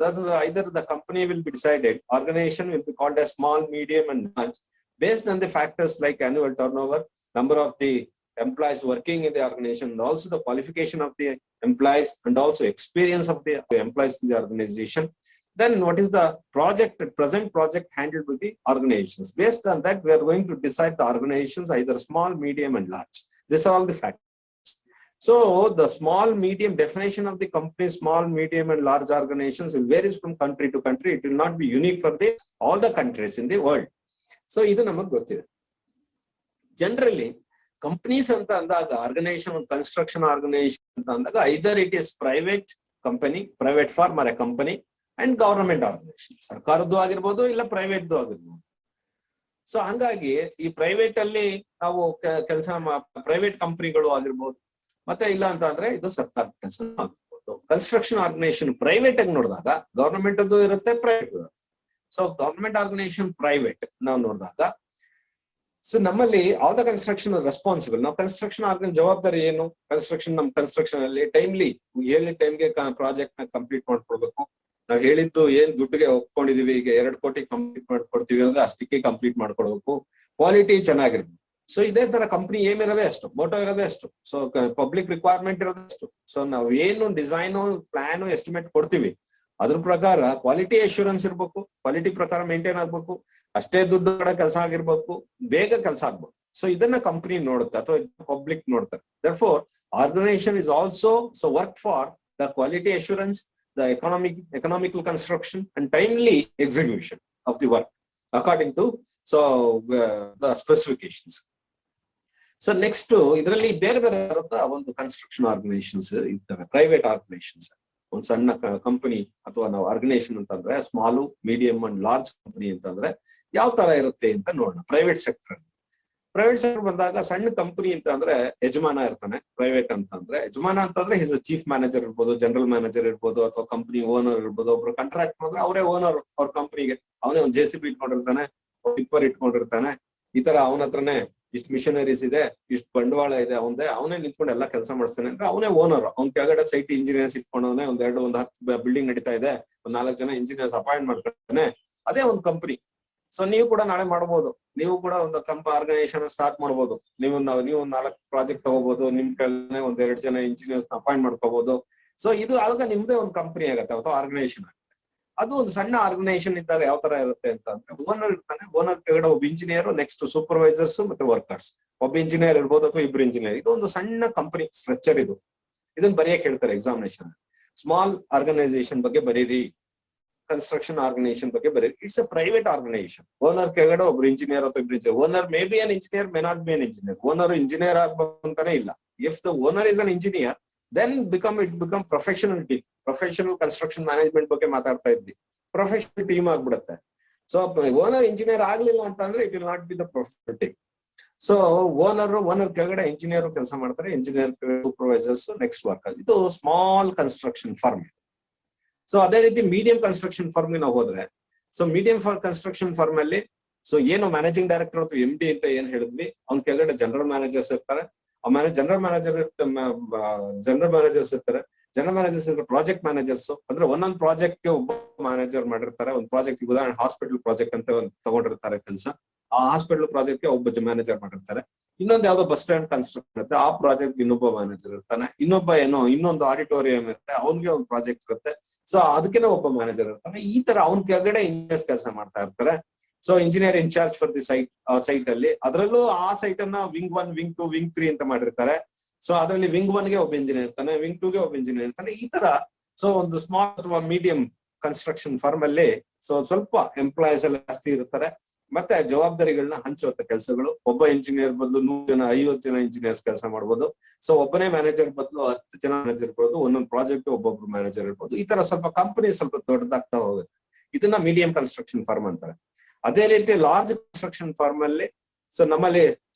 either the company will be decided, organization will be called as small, medium and large based on the factors like annual turnover, number of the employees working in the organization, and also the qualification of the employees and also experience of the employees in the organization. Then what is the present project handled with the organizations? Based on that, we are going to decide the organizations either small, medium and large. These are all the factors. So the small, medium definition of the company, small, medium and large organizations will varies from country to country. It will not be unique for all the countries in the world. So idu namak gottide. Generally, companies anta andaga, organization and construction organization anta andaga, either it is private company, private firm or a company, and government organization. ಸರ್ಕಾರದ್ದು ಆಗಿರ್ಬೋದು ಇಲ್ಲ ಪ್ರೈವೇಟ್ದು ಆಗಿರ್ಬೋದು. So ಹಂಗಾಗಿ ಈ private ಅಲ್ಲಿ ನಾವು ಕೆಲಸ private ಕಂಪನಿಗಳು ಆಗಿರ್ಬೋದು, ಮತ್ತೆ ಇಲ್ಲ ಅಂತ ಅಂದ್ರೆ ಇದು ಸರ್ಕಾರ ಕೆಲಸ ಆಗಿರ್ಬೋದು. ಕನ್ಸ್ಟ್ರಕ್ಷನ್ ಆರ್ಗನೈಸೇಷನ್ ಪ್ರೈವೇಟ್ ಆಗಿ ನೋಡಿದಾಗ ಗವರ್ನಮೆಂಟ್ ಅದು ಇರುತ್ತೆ, private. So government organization private ನಾವು ನೋಡಿದಾಗ, ಸೊ ನಮ್ಮಲ್ಲಿ ಆಲ್ ದ ಕನ್ಸ್ಟ್ರಕ್ಷನ್ ರೆಸ್ಪಾನ್ಸಿಬಲ್, ನಾವು ಕನ್ಸ್ಟ್ರಕ್ಷನ್ ಆರ್ಗನೈಸ್ ಜವಾಬ್ದಾರಿ ಏನು, ಕನ್ಸ್ಟ್ರಕ್ಷನ್ ಅಲ್ಲಿ ಟೈಮ್ಲಿ ಹೇಳಿದ ಟೈಮ್ಗೆ ಪ್ರಾಜೆಕ್ಟ್ ನ ಕಂಪ್ಲೀಟ್ ಮಾಡ್ಕೊಡ್ಬೇಕು. ನಾವ್ ಹೇಳಿದ್ದು ಏನ್ ದುಡ್ಡಿಗೆ ಒಪ್ಕೊಂಡಿದೀವಿ, ಈಗ 2 ಕೋಟಿ ಕಂಪ್ಲೀಟ್ ಮಾಡ್ಕೊಡ್ತೀವಿ ಅಂದ್ರೆ ಅಷ್ಟಕ್ಕೆ ಕಂಪ್ಲೀಟ್ ಮಾಡ್ಕೊಡ್ಬೇಕು, ಕ್ವಾಲಿಟಿ ಚೆನ್ನಾಗಿರ್ಬೇಕು. ಸೊ ಇದೇ ತರ ಕಂಪ್ನಿ ಏಮ್ ಇರೋದೇ ಅಷ್ಟು, ಮೋಟೋ ಇರೋದೇ ಅಷ್ಟು, ಸೊ ಪಬ್ಲಿಕ್ ರಿಕ್ವೈರ್ಮೆಂಟ್ ಇರೋದೇ ಅಷ್ಟು. ಸೊ ನಾವ್ ಏನು ಡಿಸೈನು, ಪ್ಲಾನು, ಎಸ್ಟಿಮೇಟ್ ಕೊಡ್ತೀವಿ ಅದ್ರ ಪ್ರಕಾರ ಕ್ವಾಲಿಟಿ ಅಶ್ಯೂರೆನ್ಸ್ ಇರ್ಬೇಕು, ಕ್ವಾಲಿಟಿ ಪ್ರಕಾರ ಮೇಂಟೈನ್ ಆಗ್ಬೇಕು, ಅಷ್ಟೇ ದುಡ್ಡು ಕಡೆ ಕೆಲಸ ಆಗಿರ್ಬೇಕು, ಬೇಗ ಕೆಲಸ ಆಗ್ಬೇಕು. ಸೊ ಇದನ್ನ ಕಂಪನಿ ನೋಡುತ್ತೆ ಅಥವಾ ಪಬ್ಲಿಕ್ ನೋಡ್ತಾರೆ. therefore organization is also so work for the quality assurance, the economical construction and timely execution of the work according to the specifications. So next idralli bere ಒಂದು ಕನ್ಸ್ಟ್ರಕ್ಷನ್ ಆರ್ಗನೈಸೇಷನ್ಸ್ ಇರ್ತವೆ, private organisations. ಒಂದು ಸಣ್ಣ company ಅಥವಾ ನಾವು organisation ಅಂತಂದ್ರೆ small, medium and large company ಅಂತಂದ್ರೆ ಯಾವ ತರ ಇರುತ್ತೆ ಅಂತ ನೋಡೋಣ. ಪ್ರೈವೇಟ್ ಸೆಕ್ಟರ್ ಬಂದಾಗ ಸಣ್ಣ ಕಂಪನಿ ಅಂತ ಅಂದ್ರೆ ಯಜಮಾನ ಇರ್ತಾನೆ. ಪ್ರೈವೇಟ್ ಅಂತಂದ್ರೆ ಯಜಮಾನ ಅಂತಂದ್ರೆ ಹಿಸ್ ಚೀಫ್ ಮ್ಯಾನೇಜರ್ ಇರ್ಬೋದು, ಜನರಲ್ ಮ್ಯಾನೇಜರ್ ಇರ್ಬೋದು, ಅಥವಾ ಕಂಪನಿ ಓನರ್ ಇರ್ಬೋದು. ಒಬ್ರು ಕಾಂಟ್ರಾಕ್ಟರ್ ಅಂದ್ರೆ ಅವರೇ ಓನರ್ ಅವ್ರ ಕಂಪನಿಗೆ. ಅವನೇ ಒಂದು JCB ಇಟ್ಕೊಂಡಿರ್ತಾನೆ, ಟಿಪ್ಪರ್ ಇಟ್ಕೊಂಡಿರ್ತಾನೆ, ಈ ತರ ಅವನ ಹತ್ರನೇ ಇಷ್ಟು ಮಿಷನರೀಸ್ ಇದೆ, ಇಷ್ಟು ಬಂಡವಾಳ ಇದೆ, ಅವನೇ ನಿಂತ್ಕೊಂಡು ಎಲ್ಲಾ ಕೆಲಸ ಮಾಡಿಸ್ತಾನೆ ಅಂದ್ರೆ ಅವನೇ ಓನರ್. ಅವ್ನ ಕೆಳಗಡೆ ಸೈಟ್ ಇಂಜಿನಿಯರ್ಸ್ ಇಟ್ಕೊಂಡವನೇ, ಒಂದು 10 ಬಿಲ್ಡಿಂಗ್ ನಡೀತಾ ಇದೆ, 4 ಜನ ಇಂಜಿನಿಯರ್ಸ್ ಅಪಾಯಿಂಟ್ ಮಾಡ್ಕೊಳ್ತಾನೆ. ಅದೇ ಒಂದು ಕಂಪನಿ. ಸೊ ನೀವು ಕೂಡ ನಾಳೆ ಮಾಡಬಹುದು, ನೀವು ಕೂಡ ಒಂದು ಆರ್ಗನೈಸೇಷನ್ ಸ್ಟಾರ್ಟ್ ಮಾಡಬಹುದು. ನೀವು 4 ಪ್ರಾಜೆಕ್ಟ್ ತಗೋಬಹುದು, ನಿಮ್ ಕೆಳಗಡೆ 1-2 ಜನ ಇಂಜಿನಿಯರ್ಸ್ ಅಪಾಯಿಂಟ್ ಮಾಡ್ಕೋಬಹುದು. ಸೊ ಇದು ಆಗ ನಿಮ್ದೇ ಒಂದು ಕಂಪನಿ ಆಗುತ್ತೆ ಅಥವಾ ಆರ್ಗನೈಸೇಷನ್ ಆಗುತ್ತೆ. ಅದು ಒಂದು ಸಣ್ಣ ಆರ್ಗನೈಸೇಷನ್ ಇದ್ದಾಗ ಯಾವ ತರ ಇರುತ್ತೆ ಅಂತ ಅಂದ್ರೆ, ಓನರ್ ಇರ್ತಾನೆ, ಓನರ್ ಕೆಳಗಡೆ ಒಬ್ಬ ಇಂಜಿನಿಯರ್, ನೆಕ್ಸ್ಟ್ ಸೂಪರ್ವೈಸರ್ಸ್ ಮತ್ತೆ ವರ್ಕರ್ಸ್. ಒಬ್ಬ ಇಂಜಿನಿಯರ್ ಇರ್ಬೋದು ಅಥವಾ 2 ಇಂಜಿನಿಯರ್. ಇದು ಒಂದು ಸಣ್ಣ ಕಂಪನಿ ಸ್ಟ್ರಕ್ಚರ್. ಇದನ್ನ ಬರೆಯಕ್ ಹೇಳ್ತಾರೆ ಎಕ್ಸಾಮಿನೇಷನ್. ಸ್ಮಾಲ್ ಆರ್ಗನೈಸೇಷನ್ ಬಗ್ಗೆ ಬರೀರಿ, ಕನ್ಸ್ಟ್ರಕ್ಷನ್ ಆರ್ಗನೈಸೇಷನ್ ಬಗ್ಗೆ ಬರೀರಿ. It's a private organisation. Owner ಕೆಳಗಡೆ ಒಬ್ರು ಇಂಜಿನಿಯರ್ ಅಥವಾ 2 engineer. Owner may be an engineer, may not be an engineer. Owner engineer ಆಗ್ಬೇಕು ಅಂತಾನೆ ಇಲ್ಲ. If the owner is an engineer, then it become professional team. Professional construction management ಬಗ್ಗೆ ಮಾತಾಡ್ತಾ ಇದ್ವಿ. Professional team ಆಗ್ಬಿಡುತ್ತೆ. ಸೊ ಓನರ್ ಇಂಜಿನಿಯರ್ ಆಗ್ಲಿಲ್ಲ ಅಂತಂದ್ರೆ it will not be the professional team. So owner ಕೆಳಗಡೆ ಇಂಜಿನಿಯರ್ ಕೆಲಸ ಮಾಡ್ತಾರೆ, ಇಂಜಿನಿಯರ್ ಸೂಪರ್ವೈಸರ್ಸ್, ನೆಕ್ಸ್ಟ್ ವರ್ಕರ್. ಇದು ಸ್ಮಾಲ್ ಕನ್ಸ್ಟ್ರಕ್ಷನ್ ಫರ್ಮ್. ಸೊ ಅದೇ ರೀತಿ ಮೀಡಿಯಂ ಕನ್ಸ್ಟ್ರಕ್ಷನ್ ಫರ್ಮ್ ನಾವು ಹೋದ್ರೆ, ಸೊ ಮೀಡಿಯಂ ಕನ್ಸ್ಟ್ರಕ್ಷನ್ ಫರ್ಮ್ ಅಲ್ಲಿ ಸೊ ಏನು ಮ್ಯಾನೇಜಿಂಗ್ ಡೈರೆಕ್ಟರ್ ಅಥವಾ MD ಅಂತ ಏನ್ ಹೇಳಿದ್ವಿ, ಅವ್ನ ಕೆಳಗಡೆ ಜನರಲ್ ಮ್ಯಾನೇಜರ್ಸ್ ಇರ್ತಾರೆ. ಜನರಲ್ ಮ್ಯಾನೇಜರ್ಸ್ ಇರ್ತಾರೆ. ಜನರಲ್ ಮ್ಯಾನೇಜರ್ಸ್ ಇರ್ತಾರೆ, ಪ್ರಾಜೆಕ್ಟ್ ಮ್ಯಾನೇಜರ್ಸ್ ಅಂದ್ರೆ ಒಂದೊಂದು ಪ್ರಾಜೆಕ್ಟ್ ಗೆ ಒಬ್ಬ ಮ್ಯಾನೇಜರ್ ಮಾಡಿರ್ತಾರೆ. ಒಂದು ಪ್ರಾಜೆಕ್ಟ್ ಉದಾಹರಣೆ ಹಾಸ್ಪಿಟಲ್ ಪ್ರಾಜೆಕ್ಟ್ ಅಂತ ತಗೊಂಡಿರ್ತಾರೆ ಕೆಲಸ. ಆ ಹಾಸ್ಪಿಟಲ್ ಪ್ರಾಜೆಕ್ಟ್ ಗೆ ಒಬ್ಬ ಮ್ಯಾನೇಜರ್ ಮಾಡಿರ್ತಾರೆ. ಇನ್ನೊಂದು ಯಾವ್ದೋ ಬಸ್ ಸ್ಟ್ಯಾಂಡ್ ಕನ್ಸ್ಟ್ರಕ್ಷನ್ ಇರುತ್ತೆ, ಆ ಪ್ರಾಜೆಕ್ಟ್ ಇನ್ನೊಬ್ಬ ಮ್ಯಾನೇಜರ್ ಇರ್ತಾನೆ. ಇನ್ನೊಂದು ಆಡಿಟೋರಿಯಂ ಇರುತ್ತೆ, ಅವ್ನಿಗೆ ಒಂದು ಪ್ರಾಜೆಕ್ಟ್ ಇರುತ್ತೆ. ಸೊ ಅದಕ್ಕೆ ಒಬ್ಬ ಮ್ಯಾನೇಜರ್ ಇರ್ತಾನೆ. ಈ ತರ ಅವ್ನ ಕೆಳಗಡೆ ಇಂಜಿನಿಯರ್ಸ್ ಕೆಲಸ ಮಾಡ್ತಾ ಇರ್ತಾರೆ. So engineer in charge for the site ಅಲ್ಲಿ, ಅದರಲ್ಲೂ ಆ ಸೈಟ್ ಅನ್ನ ವಿಂಗ್ 1, ವಿಂಗ್ 2, ವಿಂಗ್ 3 ಅಂತ ಮಾಡಿರ್ತಾರೆ. ಸೊ ಅದರಲ್ಲಿ ವಿಂಗ್ 1 ಗೆ ಒಬ್ಬ ಇಂಜಿನಿಯರ್ ಇರ್ತಾನೆ, ವಿಂಗ್ 2 ಗೆ ಒಬ್ಬ ಇಂಜಿನಿಯರ್ ಇರ್ತಾನೆ, ಈ ತರ. ಸೊ ಒಂದು ಸ್ಮಾಲ್ ಅಥವಾ ಮೀಡಿಯಂ ಕನ್ಸ್ಟ್ರಕ್ಷನ್ ಫರ್ಮ್ ಅಲ್ಲಿ ಸೊ ಸ್ವಲ್ಪ ಎಂಪ್ಲಾಯೀಸ್ ಎಲ್ಲ ಜಾಸ್ತಿ ಇರ್ತಾರೆ, ಮತ್ತೆ ಜವಾಬ್ದಾರಿಗಳನ್ನ ಹಂಚುವಂತ ಕೆಲಸಗಳು. ಒಬ್ಬ ಇಂಜಿನಿಯರ್ ಬದಲು 100 ಜನ 50 ಜನ ಇಂಜಿನಿಯರ್ಸ್ ಕೆಲಸ ಮಾಡ್ಬೋದು. ಸೊ ಒಬ್ಬನೇ ಮ್ಯಾನೇಜರ್ ಬದಲು 10 ಜನ ಮ್ಯಾನೇಜರ್ ಇರ್ಬೋದು, ಒಂದೊಂದು ಪ್ರಾಜೆಕ್ಟ್ ಒಬ್ಬೊಬ್ರು ಮ್ಯಾನೇಜರ್ ಇರ್ಬೋದು. ಈ ತರ ಸ್ವಲ್ಪ ಕಂಪನಿ ಸ್ವಲ್ಪ ದೊಡ್ಡದಾಗ್ತಾ ಹೋಗುತ್ತೆ. ಇದನ್ನ ಮೀಡಿಯಂ ಕನ್ಸ್ಟ್ರಕ್ಷನ್ ಫರ್ಮ್ ಅಂತಾರೆ. ಅದೇ ರೀತಿ ಲಾರ್ಜ್ ಕನ್ಸ್ಟ್ರಕ್ಷನ್ ಫರ್ಮ್ ಅಲ್ಲಿ ಸೊ ನಮ್ಮಲ್ಲಿ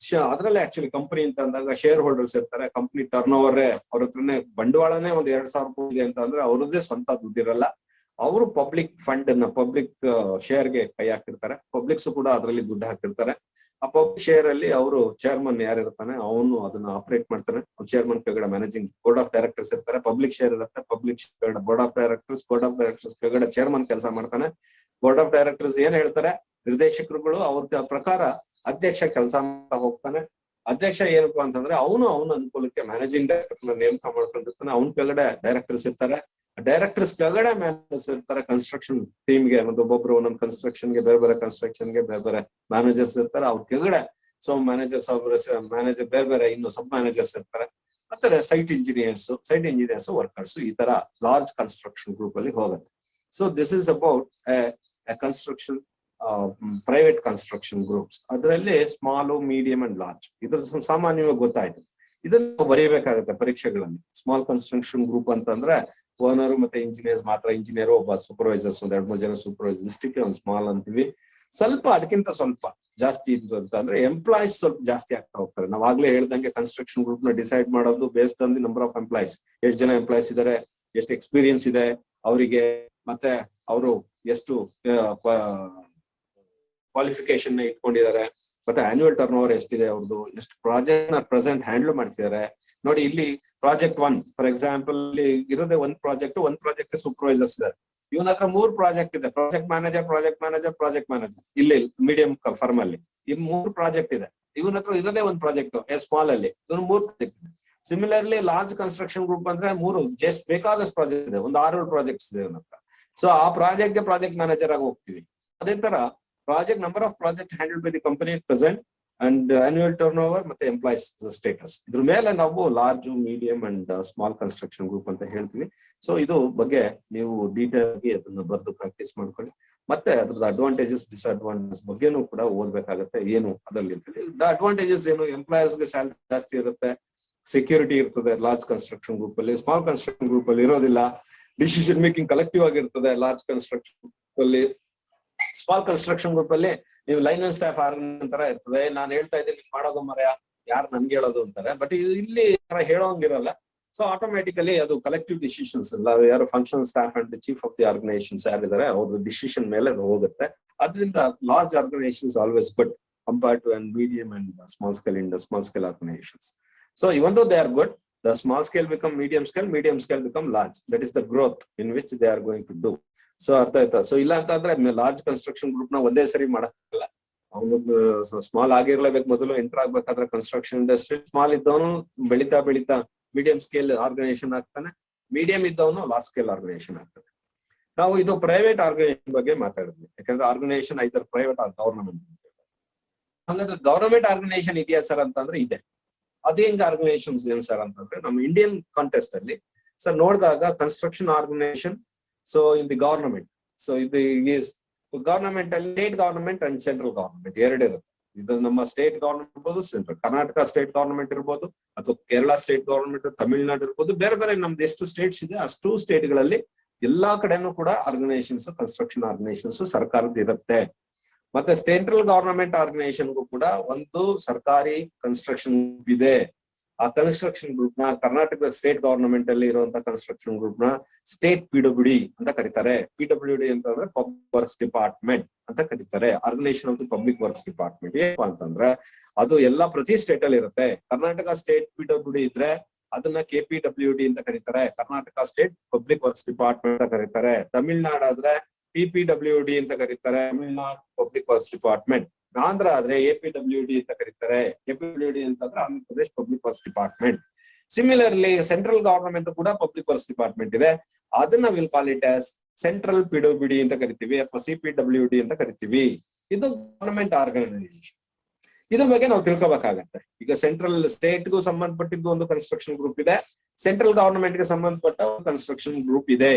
ಅದರಲ್ಲೇ ಆಕ್ಚುಲಿ ಕಂಪನಿ ಅಂತ ಅಂದಾಗ ಶೇರ್ ಹೋಲ್ಡರ್ಸ್ ಇರ್ತಾರೆ. ಕಂಪನಿ ಟರ್ನ್ ಓವರೇ ಅವ್ರ ಹತ್ರನೇ ಬಂಡವಾಳನೇ ಒಂದ್ 2,000 ಕೋಟಿ ಅಂತ ಅಂದ್ರೆ ಅವ್ರದ್ದೇ ಸ್ವಂತ ದುಡ್ಡಿರಲ್ಲ. ಅವರು ಪಬ್ಲಿಕ್ ಫಂಡ್ ಅನ್ನ ಪಬ್ಲಿಕ್ ಶೇರ್ಗೆ ಕೈ ಹಾಕಿರ್ತಾರೆ. ಪಬ್ಲಿಕ್ಸ್ ಕೂಡ ಅದರಲ್ಲಿ ದುಡ್ಡು ಹಾಕಿರ್ತಾರೆ. ಆ ಪಬ್ಲಿಕ್ ಶೇರ್ ಅಲ್ಲಿ ಅವರು ಚೇರ್ಮನ್ ಯಾರಿರ್ತಾನೆ ಅವನು ಅದನ್ನ ಆಪರೇಟ್ ಮಾಡ್ತಾನೆ. ಚೇರ್ಮನ್ ಕೆಳಗಡೆ ಮ್ಯಾನೇಜಿಂಗ್ ಬೋರ್ಡ್ ಆಫ್ ಡೈರೆಕ್ಟರ್ಸ್ ಇರ್ತಾರೆ. ಪಬ್ಲಿಕ್ ಶೇರ್ ಇರುತ್ತೆ, public share board of directors ಕೆಳಗಡೆ ಚೇರ್ಮನ್ ಕೆಲಸ ಮಾಡ್ತಾನೆ. ಬೋರ್ಡ್ ಆಫ್ ಡೈರೆಕ್ಟರ್ಸ್ ಏನ್ ಹೇಳ್ತಾರೆ, ನಿರ್ದೇಶಕರುಗಳು ಅವ್ರ ಪ್ರಕಾರ ಅಧ್ಯಕ್ಷ ಕೆಲಸ ಮಾಡ್ತಾ ಹೋಗ್ತಾನೆ. ಅಧ್ಯಕ್ಷ ಏನಪ್ಪಾ ಅಂತಂದ್ರೆ ಅವನ ಅನುಕೂಲಕ್ಕೆ ಮ್ಯಾನೇಜಿಂಗ್ ಡೈರೆಕ್ಟರ್ ನೇಮಕ ಮಾಡ್ಕೊಂಡಿರ್ತಾನೆ. ಅವನ ಕೆಳಗಡೆ ಡೈರೆಕ್ಟರ್ಸ್ ಇರ್ತಾರೆ. ಡೈರೆಕ್ಟರ್ಸ್ ಕೆಳಗಡೆ ಮ್ಯಾನೇಜರ್ಸ್ ಇರ್ತಾರೆ. ಕನ್ಸ್ಟ್ರಕ್ಷನ್ ಟೀಮ್ಗೆ ಒಬ್ಬೊಬ್ರು ಒಂದೊಂದು ಕನ್ಸ್ಟ್ರಕ್ಷನ್ಗೆ ಬೇರೆ ಬೇರೆ ಕನ್ಸ್ಟ್ರಕ್ಷನ್ಗೆ ಬೇರೆ ಬೇರೆ ಮ್ಯಾನೇಜರ್ಸ್ ಇರ್ತಾರೆ. ಅವ್ರ ಕೆಳಗಡೆ ಸೊ ಮ್ಯಾನೇಜರ್ ಬೇರೆ ಬೇರೆ ಇನ್ನು ಸಬ್ ಮ್ಯಾನೇಜರ್ಸ್ ಇರ್ತಾರೆ. ಮತ್ತೆ ಸೈಟ್ ಇಂಜಿನಿಯರ್ಸ್ ವರ್ಕರ್ಸ್, ಈ ತರ ಲಾರ್ಜ್ ಕನ್ಸ್ಟ್ರಕ್ಷನ್ ಗ್ರೂಪ್ ಅಲ್ಲಿ ಹೋಗುತ್ತೆ. So this is about construction private construction groups. ಅದರಲ್ಲಿ ಸ್ಮಾಲ್, ಮೀಡಿಯಂ ಅಂಡ್ ಲಾರ್ಜ್. ಇದ್ರ ಸಾಮಾನ್ಯವಾಗಿ ಗೊತ್ತಾಯ್ತು. ಇದನ್ನ ಬರೀಬೇಕಾಗುತ್ತೆ ಪರೀಕ್ಷೆಗಳಲ್ಲಿ. ಸ್ಮಾಲ್ ಕನ್ಸ್ಟ್ರಕ್ಷನ್ ಗ್ರೂಪ್ ಅಂತಂದ್ರೆ ಓನರ್ ಮತ್ತೆ ಇಂಜಿನಿಯರ್ಸ್ ಮಾತ್ರ. ಇಂಜಿನಿಯರ್ ಒಬ್ಬ ಸೂಪರ್ವೈಸರ್ಸ್ ಒಂದ್ 2-3 ಜನ ಸೂಪರ್ವೈಸರ್, ಇಷ್ಟಕ್ಕೆ ಒಂದು ಸ್ಮಾಲ್ ಅಂತೀವಿ. ಸ್ವಲ್ಪ ಅದಕ್ಕಿಂತ ಸ್ವಲ್ಪ ಜಾಸ್ತಿ ಇದ್ದು ಅಂತ ಅಂದ್ರೆ ಎಂಪ್ಲಾಯೀಸ್ ಸ್ವಲ್ಪ ಜಾಸ್ತಿ ಆಗ್ತಾ ಹೋಗ್ತಾರೆ. ನಾವ್ ಆಗ್ಲೇ ಹೇಳ್ದಂಗೆ ಕನ್ಸ್ಟ್ರಕ್ಷನ್ ಗ್ರೂಪ್ ನ ಡಿಸೈಡ್ ಮಾಡೋದು based on the number of employees. ಎಷ್ಟು ಜನ ಎಂಪ್ಲಾಯೀಸ್ ಇದಾರೆ, ಎಷ್ಟು ಎಕ್ಸ್ಪೀರಿಯನ್ಸ್ ಇದೆ ಅವರಿಗೆ, ಮತ್ತೆ ಅವರು ಎಷ್ಟು ಕ್ವಾಲಿಫಿಕೇಶನ್ ಇಟ್ಕೊಂಡಿದ್ದಾರೆ, ಮತ್ತೆ ಆನ್ಯುವಲ್ ಟರ್ನ್ ಓವರ್ ಎಷ್ಟಿದೆ ಅವ್ರದ್ದು, ಎಷ್ಟು ಪ್ರಾಜೆಕ್ಟ್ ನ ಪ್ರೆಸೆಂಟ್ ಹ್ಯಾಂಡಲ್ ಮಾಡ್ತಿದ್ದಾರೆ. ನೋಡಿ ಇಲ್ಲಿ ಪ್ರಾಜೆಕ್ಟ್ 1 ಫಾರ್ ಎಕ್ಸಾಂಪಲ್ ಇರೋದೇ ಒಂದ್ ಪ್ರಾಜೆಕ್ಟ್ ಸೂಪರ್ವೈಸರ್ಸ್ ಇದ್ದಾರೆ. ಇವನ ಹತ್ರ 3 ಪ್ರಾಜೆಕ್ಟ್ ಇದೆ. ಪ್ರಾಜೆಕ್ಟ್ ಮ್ಯಾನೇಜರ್ ಇಲ್ಲಿ ಮೀಡಿಯಂ ಫರ್ಮ್ ಅಲ್ಲಿ ಈ 3 ಪ್ರಾಜೆಕ್ಟ್ ಇದೆ. ಇವನ ಹತ್ರ ಇರೋದೇ ಒಂದ್ ಪ್ರಾಜೆಕ್ಟ್ ಸ್ಮಾಲ್ ಅಲ್ಲಿ, ಇವನು 3 ಪ್ರಾಜೆಕ್ಟ್ ಇದೆ. ಸಿಮಿಲರ್ಲಿ ಲಾರ್ಜ್ ಕನ್ಸ್ಟ್ರಕ್ಷನ್ ಗ್ರೂಪ್ ಅಂದ್ರೆ 3 ಜಸ್ಟ್ ಬೇಕಾದಷ್ಟು ಪ್ರಾಜೆಕ್ಟ್ ಇದೆ, ಒಂದು 6-7 ಪ್ರಾಜೆಕ್ಟ್ಸ್ ಇದೆ ಇವನ ಹತ್ರ. ಸೊ ಆ ಪ್ರಾಜೆಕ್ಟ್ಗೆ ಪ್ರಾಜೆಕ್ಟ್ ಮ್ಯಾನೇಜರ್ ಆಗಿ ಹೋಗ್ತೀವಿ. ಅದೇ ತರ project number of project handle by the company present and annual turn over ಮತ್ತೆ ಎಂಪ್ಲಾಯೀಸ್ ಸ್ಟೇಟಸ್. ಇದ್ರ ಮೇಲೆ ನಾವು large, medium and small construction group ಅಂತ ಹೇಳ್ತೀವಿ. ಸೊ ಇದು ಬಗ್ಗೆ ನೀವು ಡೀಟೇಲ್ ಆಗಿ ಅದನ್ನ ಬರೆದು ಪ್ರಾಕ್ಟೀಸ್ ಮಾಡ್ಕೊಳ್ಳಿ. ಮತ್ತೆ ಅದ್ರದ್ದು ಅಡ್ವಾಂಟೇಜಸ್, ಡಿಸ್ಅಡ್ವಾಂಟೇಜಸ್ ಬಗ್ಗೆನೂ ಕೂಡ ಓದ್ಬೇಕಾಗತ್ತೆ. ಏನು ಅದರಲ್ಲಿ ಅಡ್ವಾಂಟೇಜಸ್ ಏನು, ಎಂಪ್ಲಾಯರ್ಸ್ಗೆ ಸ್ಯಾಲರಿ ಜಾಸ್ತಿ ಇರುತ್ತೆ, ಸೆಕ್ಯೂರಿಟಿ ಇರ್ತದೆ ಲಾರ್ಜ್ ಕನ್ಸ್ಟ್ರಕ್ಷನ್ ಗ್ರೂಪ್ ಅಲ್ಲಿ. ಸ್ಮಾಲ್ ಕನ್ಸ್ಟ್ರಕ್ಷನ್ ಗ್ರೂಪ್ ಅಲ್ಲಿ ಇರೋದಿಲ್ಲ. ಡಿಸಿಷನ್ ಮೇಕಿಂಗ್ ಕಲೆಕ್ಟಿವ್ ಆಗಿರ್ತದೆ ಲಾರ್ಜ್ ಕನ್ಸ್ಟ್ರಕ್ಷನ್ ಗ್ರೂಪ್ ಅಲ್ಲಿ. ಸ್ಮಾಲ್ ಕನ್ಸ್ಟ್ರಕ್ಷನ್ ಗ್ರೂಪ್ ಅಲ್ಲಿ ನೀವು ಲೈನ್ ಅಂಡ್ ಸ್ಟಾಫ್ ಆರ್ಗನೈಸೇಷನ್ ತರ ಇರ್ತದೆ. ನಾನು ಹೇಳ್ತಾ ಇದ್ದೀನಿ ನೀವು ಮಾಡೋದು ಮರ್ಯ, ಯಾರು ನನ್ಗೆ ಹೇಳೋದು ಅಂತಾರೆ. ಬಟ್ ಇಲ್ಲಿ ಹೇಳೋಂಗಿರಲ್ಲ. ಸೊ ಆಟೋಮೆಟಿಕಲಿ ಅದು ಕಲೆಕ್ಟಿವ್ ಡಿಸಿಷನ್ಸ್ ಅಲ್ಲ. ಯಾರು functional staff and chief of the organisations ಯಾರಿದ್ದಾರೆ ಅವ್ರ ಡಿಸಿಷನ್ ಮೇಲೆ ಅದು ಹೋಗುತ್ತೆ. ಅದರಿಂದ large organisations always good compared to medium and small scale organisations. So even though they are good, the small scale become medium scale become large. That is the growth in which they are going to do. So ಅರ್ಥ ಆಯ್ತಾ? So ಇಲ್ಲ ಅಂತ ಅಂದ್ರೆ large construction group ನ ಒಂದೇ ಸರಿ ಮಾಡಕ್ಕಾಗಲ್ಲ. ಅವನು ಸ್ಮಾಲ್ ಆಗಿರ್ಲೇಬೇಕು. ಮೊದಲು ಎಂಟರ್ ಆಗ್ಬೇಕಾದ್ರೆ ಕನ್ಸ್ಟ್ರಕ್ಷನ್ ಇಂಡಸ್ಟ್ರಿ ಸ್ಮಾಲ್ ಇದ್ದವನು ಬೆಳಿತಾ ಮೀಡಿಯಂ ಸ್ಕೇಲ್ ಆರ್ಗನೈಸೇಷನ್ ಆಗ್ತಾನೆ. ಮೀಡಿಯಂ ಇದ್ದವನು ಲಾರ್ಜ್ ಸ್ಕೇಲ್ ಆರ್ಗನೈಸೇಷನ್ ಆಗ್ತಾನೆ. ನಾವು ಇದು ಪ್ರೈವೇಟ್ ಆರ್ಗನೈಸೇಷನ್ ಬಗ್ಗೆ ಮಾತಾಡಿದ್ವಿ. ಯಾಕಂದ್ರೆ organisation either private or government. ಹಾಗಾದ್ರೆ ಗವರ್ನಮೆಂಟ್ ಆರ್ಗನೈಸೇಷನ್ ಇದೆಯಾ ಸರ್ ಅಂತಂದ್ರೆ ಇದೆ. ಅದೇ ಹೆಂಗ್ ಆರ್ಗನೈಸೇಷನ್ಸ್ ಏನ್ ಸರ್ ಅಂತಂದ್ರೆ ನಮ್ಮ ಇಂಡಿಯನ್ ಕಾಂಟೆಸ್ಟ್ ಅಲ್ಲಿ ಸರ್ ನೋಡಿದಾಗ construction organisation so in the government. So ಇದು ಗವರ್ನಮೆಂಟ್ ಅಲ್ಲಿ state government and central government ಎರಡೇ ಇರುತ್ತೆ. ಇದು ನಮ್ಮ ಸ್ಟೇಟ್ ಗವರ್ನಮೆಂಟ್ ಇರ್ಬೋದು, ಸೆಂಟ್ರಲ್ ಕರ್ನಾಟಕ ಸ್ಟೇಟ್ ಗವರ್ನಮೆಂಟ್ ಇರ್ಬೋದು, ಅಥವಾ ಕೇರಳ ಸ್ಟೇಟ್ ಗವರ್ನಮೆಂಟ್, ತಮಿಳುನಾಡು ಇರ್ಬೋದು. ಬೇರೆ ಬೇರೆ ನಮ್ದು ಎಷ್ಟು ಸ್ಟೇಟ್ಸ್ ಇದೆ ಅಷ್ಟು ಸ್ಟೇಟ್ ಗಳಲ್ಲಿ ಎಲ್ಲಾ ಕಡೆನೂ ಕೂಡ ಆರ್ಗನೈಸೇಷನ್ಸ್, ಕನ್ಸ್ಟ್ರಕ್ಷನ್ ಆರ್ಗನೈಸೇಷನ್ಸ್ ಸರ್ಕಾರದ ಇರುತ್ತೆ. ಮತ್ತೆ ಸೆಂಟ್ರಲ್ ಗವರ್ನಮೆಂಟ್ ಆರ್ಗನೈಸೇಷನ್ಗೂ ಕೂಡ ಒಂದು ಸರ್ಕಾರಿ ಕನ್ಸ್ಟ್ರಕ್ಷನ್ ಗ್ರೂಪ್ ಇದೆ. ಆ ಕನ್ಸ್ಟ್ರಕ್ಷನ್ ಗ್ರೂಪ್ ನ ಕರ್ನಾಟಕ ಸ್ಟೇಟ್ ಗವರ್ನಮೆಂಟ್ ಅಲ್ಲಿ ಇರುವಂತಹ ಕನ್ಸ್ಟ್ರಕ್ಷನ್ ಗ್ರೂಪ್ ನ ಸ್ಟೇಟ್ PWD ಅಂತ ಕರೀತಾರೆ. PWD ಅಂತಂದ್ರೆ ಪಬ್ಲಿಕ್ ವರ್ಕ್ಸ್ ಡಿಪಾರ್ಟ್ಮೆಂಟ್ ಅಂತ ಕರೀತಾರೆ. Organisation of the public works department ಏನಪ್ಪಾ ಅಂತಂದ್ರೆ ಅದು ಎಲ್ಲಾ ಪ್ರತಿ ಸ್ಟೇಟ್ ಅಲ್ಲಿ ಇರುತ್ತೆ. ಕರ್ನಾಟಕ ಸ್ಟೇಟ್ PWD ಇದ್ರೆ ಅದನ್ನ KPWD ಅಂತ ಕರೀತಾರೆ. Karnataka state public works department ಅಂತ ಕರೀತಾರೆ. ತಮಿಳ್ನಾಡು ಆದ್ರೆ PPWD ಅಂತ ಕರೀತಾರೆ, Tamil Nadu public works department. Andhra ಆದ್ರೆ APWD ಅಂತ ಕರೀತಾರೆ. APWD ಅಂತಂದ್ರೆ Andhra Pradesh public works department. Similarly central government ಕೂಡ ಪಬ್ಲಿಕ್ ವರ್ಕ್ಸ್ ಡಿಪಾರ್ಟ್ಮೆಂಟ್ ಇದೆ. ಅದನ್ನ will call it as central PWD ಅಂತ ಕರಿತೀವಿ, ಅಥವಾ CPWD ಅಂತ ಕರಿತೀವಿ. ಇದು ಗವರ್ನಮೆಂಟ್ ಆರ್ಗನೈಸೇಷನ್. ಇದ್ರ ಬಗ್ಗೆ ನಾವು ತಿಳ್ಕೊಬೇಕಾಗತ್ತೆ. ಈಗ ಸೆಂಟ್ರಲ್ ಸ್ಟೇಟ್ಗೂ ಸಂಬಂಧಪಟ್ಟಿದ್ದು ಒಂದು ಕನ್ಸ್ಟ್ರಕ್ಷನ್ ಗ್ರೂಪ್ ಇದೆ, ಸೆಂಟ್ರಲ್ ಗವರ್ನಮೆಂಟ್ ಗೆ ಸಂಬಂಧಪಟ್ಟ ಕನ್ಸ್ಟ್ರಕ್ಷನ್ ಗ್ರೂಪ್ ಇದೆ.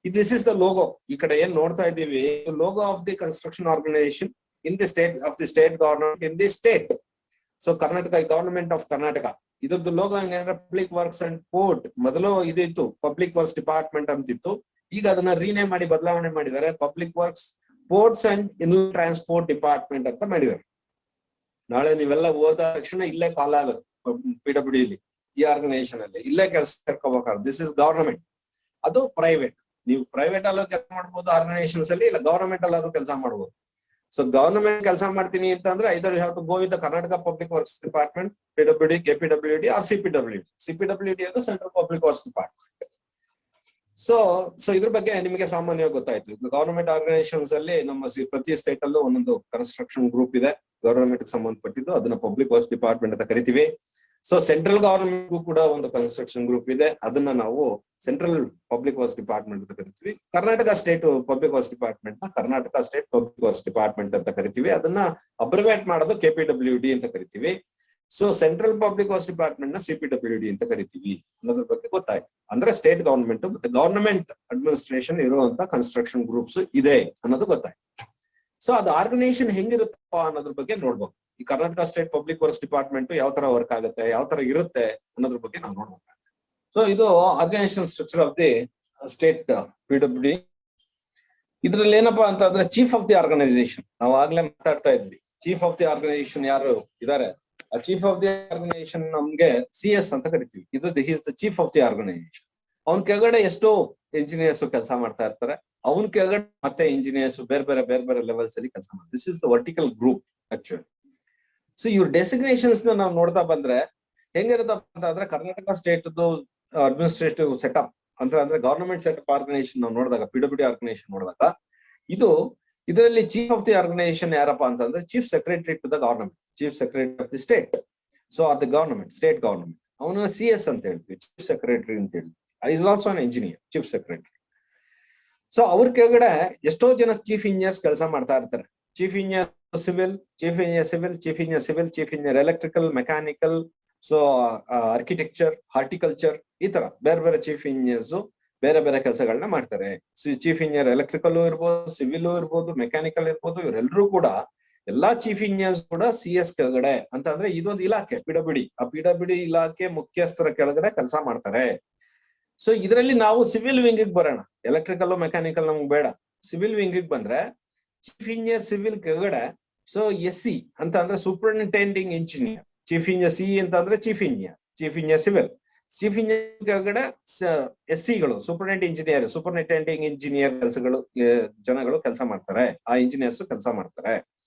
This is the logo. ಈ ಕಡೆ ಏನ್ ನೋಡ್ತಾ ಇದ್ದೀವಿ, logo of the construction organisation in the state of the state government in the state. So Karnataka government of Karnataka. ಇದ್ರದ್ದು ಲೋಗೋ ಹೆಂಗಂದ್ರೆ ಪಬ್ಲಿಕ್ ವರ್ಕ್ಸ್ ಅಂಡ್ ಪೋರ್ಟ್. ಮೊದಲು ಇದಿತ್ತು ಪಬ್ಲಿಕ್ ವರ್ಕ್ಸ್ ಡಿಪಾರ್ಟ್ಮೆಂಟ್ ಅಂತಿತ್ತು, ಈಗ ಅದನ್ನ ರೀನೇಮ್ ಮಾಡಿ ಬದಲಾವಣೆ ಮಾಡಿದ್ದಾರೆ, public works ports and inland transport department ಅಂತ ಮಾಡಿದ್ದಾರೆ. ನಾಳೆ ನೀವೆಲ್ಲ ಓದ ತಕ್ಷಣ ಇಲ್ಲೇ ಕಾಲ್ ಆಗುತ್ತೆ PWD ಈ ಆರ್ಗನೈಸೇಷನ್ ಅಲ್ಲಿ ಇಲ್ಲೇ ಕೆಲಸ ಸೇರ್ಕೋಬೇಕಾಗುತ್ತೆ. ದಿಸ್ ಇಸ್ ಗವರ್ನಮೆಂಟ್, ಅದು ಪ್ರೈವೇಟ್. ನೀವು ಪ್ರೈವೇಟ್ ಅಲ್ಲೂ ಕೆಲಸ ಮಾಡ್ಬೋದು ಆರ್ಗನೈಸೇಷನ್ಸ್ ಅಲ್ಲಿ, ಇಲ್ಲ ಗವರ್ನಮೆಂಟ್ ಅಲ್ಲಾದ್ರೂ ಕೆಲಸ ಮಾಡ್ಬೋದು. ಸೊ ಗವರ್ನಮೆಂಟ್ ಕೆಲಸ ಮಾಡ್ತೀನಿ ಅಂತಂದ್ರೆ either you have to go with the Karnataka public works department, PWD, KPWD or CPWD. CPWD ಅದು central public works department. So ಇದ್ರ ಬಗ್ಗೆ ನಿಮಗೆ ಸಾಮಾನ್ಯವಾಗಿ ಗೊತ್ತಾಯ್ತು. ಗವರ್ನಮೆಂಟ್ ಆರ್ಗನೈಸೇಷನ್ಸ್ ಅಲ್ಲಿ ನಮ್ಮ ಪ್ರತಿ ಸ್ಟೇಟ್ ಅಲ್ಲೂ ಒಂದೊಂದು ಕನ್ಸ್ಟ್ರಕ್ಷನ್ ಗ್ರೂಪ್ ಇದೆ ಗವರ್ನಮೆಂಟ್ ಸಂಬಂಧಪಟ್ಟಿದ್ದು, ಅದನ್ನ ಪಬ್ಲಿಕ್ ವರ್ಕ್ಸ್ ಡಿಪಾರ್ಟ್ಮೆಂಟ್ ಅಂತ ಕರಿತೀವಿ. ಸೊ ಸೆಂಟ್ರಲ್ ಗವರ್ನಮೆಂಟ್ಗೂ ಕೂಡ ಒಂದು ಕನ್ಸ್ಟ್ರಕ್ಷನ್ ಗ್ರೂಪ್ ಇದೆ, ಅದನ್ನ ನಾವು ಸೆಂಟ್ರಲ್ ಪಬ್ಲಿಕ್ ವರ್ಕ್ಸ್ ಡಿಪಾರ್ಟ್ಮೆಂಟ್ ಅಂತ ಕರಿತೀವಿ. Karnataka state public works department ನ Karnataka state public works department ಅಂತ ಕರಿತೀವಿ. ಅದನ್ನ ಅಬ್ರಿವೇಟ್ ಮಾಡೋದು KPWD ಅಂತ ಕರಿತೀವಿ. So central public works department ನ CPWD ಅಂತ ಕರಿತೀವಿ ಅನ್ನೋದ್ರ ಬಗ್ಗೆ ಗೊತ್ತಾಯ್ತು. ಅಂದ್ರೆ ಸ್ಟೇಟ್ ಗವರ್ನಮೆಂಟ್ ಮತ್ತೆ ಗವರ್ನಮೆಂಟ್ ಅಡ್ಮಿನಿಸ್ಟ್ರೇಷನ್ ಇರುವಂತ ಕನ್ಸ್ಟ್ರಕ್ಷನ್ ಗ್ರೂಪ್ಸ್ ಇದೆ ಅನ್ನೋದು ಗೊತ್ತಾಯ್ತು. ಸೊ ಅದು ಆರ್ಗನೈಸೇಷನ್ ಹೆಂಗಿರುತ್ತಪ್ಪ ಅನ್ನೋದ್ರ ಬಗ್ಗೆ ನೋಡ್ಬೇಕು. ಈ Karnataka state public works department ಯಾವ ತರ ವರ್ಕ್ ಆಗುತ್ತೆ, ಯಾವ ತರ ಇರುತ್ತೆ ಅನ್ನೋದ್ರ ಬಗ್ಗೆ ನಾವು ನೋಡ್ಬೇಕಾಗುತ್ತೆ. ಸೊ ಇದು organisation structure of the state PWD. ಇದ್ರಲ್ಲಿ ಏನಪ್ಪಾ ಅಂತಂದ್ರೆ ಚೀಫ್ ಆಫ್ ದಿ ಆರ್ಗನೈಸೇಷನ್, ನಾವು ಆಗ್ಲೇ ಮಾತಾಡ್ತಾ ಇದ್ವಿ. ಚೀಫ್ ಆಫ್ ದಿ ಆರ್ಗನೈಸೇಷನ್ ಯಾರು ಇದಾರೆ, ಆ ಚೀಫ್ ಆಫ್ ದಿ ಆರ್ಗನೈಸೇಷನ್ ನಮ್ಗೆ CS ಅಂತ ಕರಿತೀವಿ. ಇದು is the chief of the organisation. ಅವನ ಕೆಳಗಡೆ ಎಷ್ಟೋ ಇಂಜಿನಿಯರ್ಸ್ ಕೆಲಸ ಮಾಡ್ತಾ ಇರ್ತಾರೆ, ಅವನ ಕೆಳಗಡೆ ಮತ್ತೆ ಇಂಜಿನಿಯರ್ಸ್ ಬೇರೆ ಬೇರೆ ಲೆವೆಲ್ಸ್ ಅಲ್ಲಿ ಕೆಲಸ ಮಾಡ್ತಾರೆ. This is the vertical group actually. So ಇವ್ರ ಡೆಸಿಗ್ನೇಷನ್ಸ್ ನಾವು ನೋಡ್ತಾ ಬಂದ್ರೆ ಹೆಂಗಿರುತ್ತಪ್ಪ ಅಂತಂದ್ರೆ ಕರ್ನಾಟಕ ಸ್ಟೇಟ್ ಅಡ್ಮಿನಿಸ್ಟ್ರೇಟಿವ್ ಸೆಟಪ್ ಅಂತ ಅಂದ್ರೆ ಗವರ್ನಮೆಂಟ್ ಸೆಟಪ್ ಆರ್ಗನೈಸೇಷನ್ ನಾವು ನೋಡಿದಾಗ, PWD ಆರ್ಗನೈಸೇಷನ್ ನೋಡಿದಾಗ ಇದರಲ್ಲಿ ಚೀಫ್ ಆಫ್ ದಿ ಆರ್ಗನೈಸೇಷನ್ ಯಾರಪ್ಪ ಅಂತಂದ್ರೆ chief secretary to the government, chief secretary of the state. So of the government, state government, ಅವನ CS ಅಂತ ಹೇಳ್ತೀವಿ, ಚೀಫ್ ಸೆಕ್ರೆಟರಿ ಅಂತ ಹೇಳ್ತೀವಿ. Is also an engineer, chief secretary. So ಅವ್ರ ಕೆಳಗಡೆ ಎಷ್ಟೋ ಜನ ಚೀಫ್ ಇಂಜಿನಿಯರ್ಸ್ ಕೆಲಸ ಮಾಡ್ತಾ ಇರ್ತಾರೆ. Chief engineer civil, chief engineer civil, chief engineer civil, chief engineer electrical, mechanical, so architecture, horticulture, ಈ ತರ ಬೇರೆ ಚೀಫ್ ಇಂಜಿನಿಯರ್ಸ್ ಬೇರೆ ಕೆಲಸಗಳನ್ನ ಮಾಡ್ತಾರೆ. ಚೀಫ್ ಇಂಜಿನಿಯರ್ ಎಲೆಕ್ಟ್ರಿಕಲ್ ಇರ್ಬೋದು, ಸಿವಿಲ್ ಇರ್ಬೋದು, ಮೆಕ್ಯಾನಿಕಲ್ ಇರ್ಬೋದು, ಇವರೆಲ್ಲರೂ ಕೂಡ ಎಲ್ಲಾ ಚೀಫ್ ಇಂಜಿನಿಯರ್ಸ್ ಕೂಡ CS ಕೆಳಗಡೆ ಅಂತ ಅಂದ್ರೆ ಇದೊಂದು ಇಲಾಖೆ PWD. ಆ PWD ಇಲಾಖೆ ಮುಖ್ಯಸ್ಥರ ಕೆಳಗಡೆ ಕೆಲಸ ಮಾಡ್ತಾರೆ. ಸೊ ಇದರಲ್ಲಿ ನಾವು ಸಿವಿಲ್ ವಿಂಗ್ ಬರೋಣ. ಎಲೆಕ್ಟ್ರಿಕಲ್ ಮೆಕ್ಯಾನಿಕಲ್ ನಮ್ಗೆ ಬೇಡ. ಸಿವಿಲ್ ವಿಂಗ್ ಬಂದ್ರೆ ಚೀಫ್ ಇಂಜಿನಿಯರ್ ಸಿವಿಲ್ ಕೆಳಗಡೆ ಸೊ SC ಅಂತ ಅಂದ್ರೆ superintending engineer, chief engineer CE ಅಂತ ಅಂದ್ರೆ chief engineer civil, chief engineer ಕೆಳಗಡೆ SCಗಳು ಸೂಪರಿಂಟೆಂಡಿಂಗ್ ಇಂಜಿನಿಯರ್ ಜನಗಳು ಕೆಲಸ ಮಾಡ್ತಾರೆ, ಆ ಇಂಜಿನಿಯರ್ಸ್ ಕೆಲಸ ಮಾಡ್ತಾರೆ.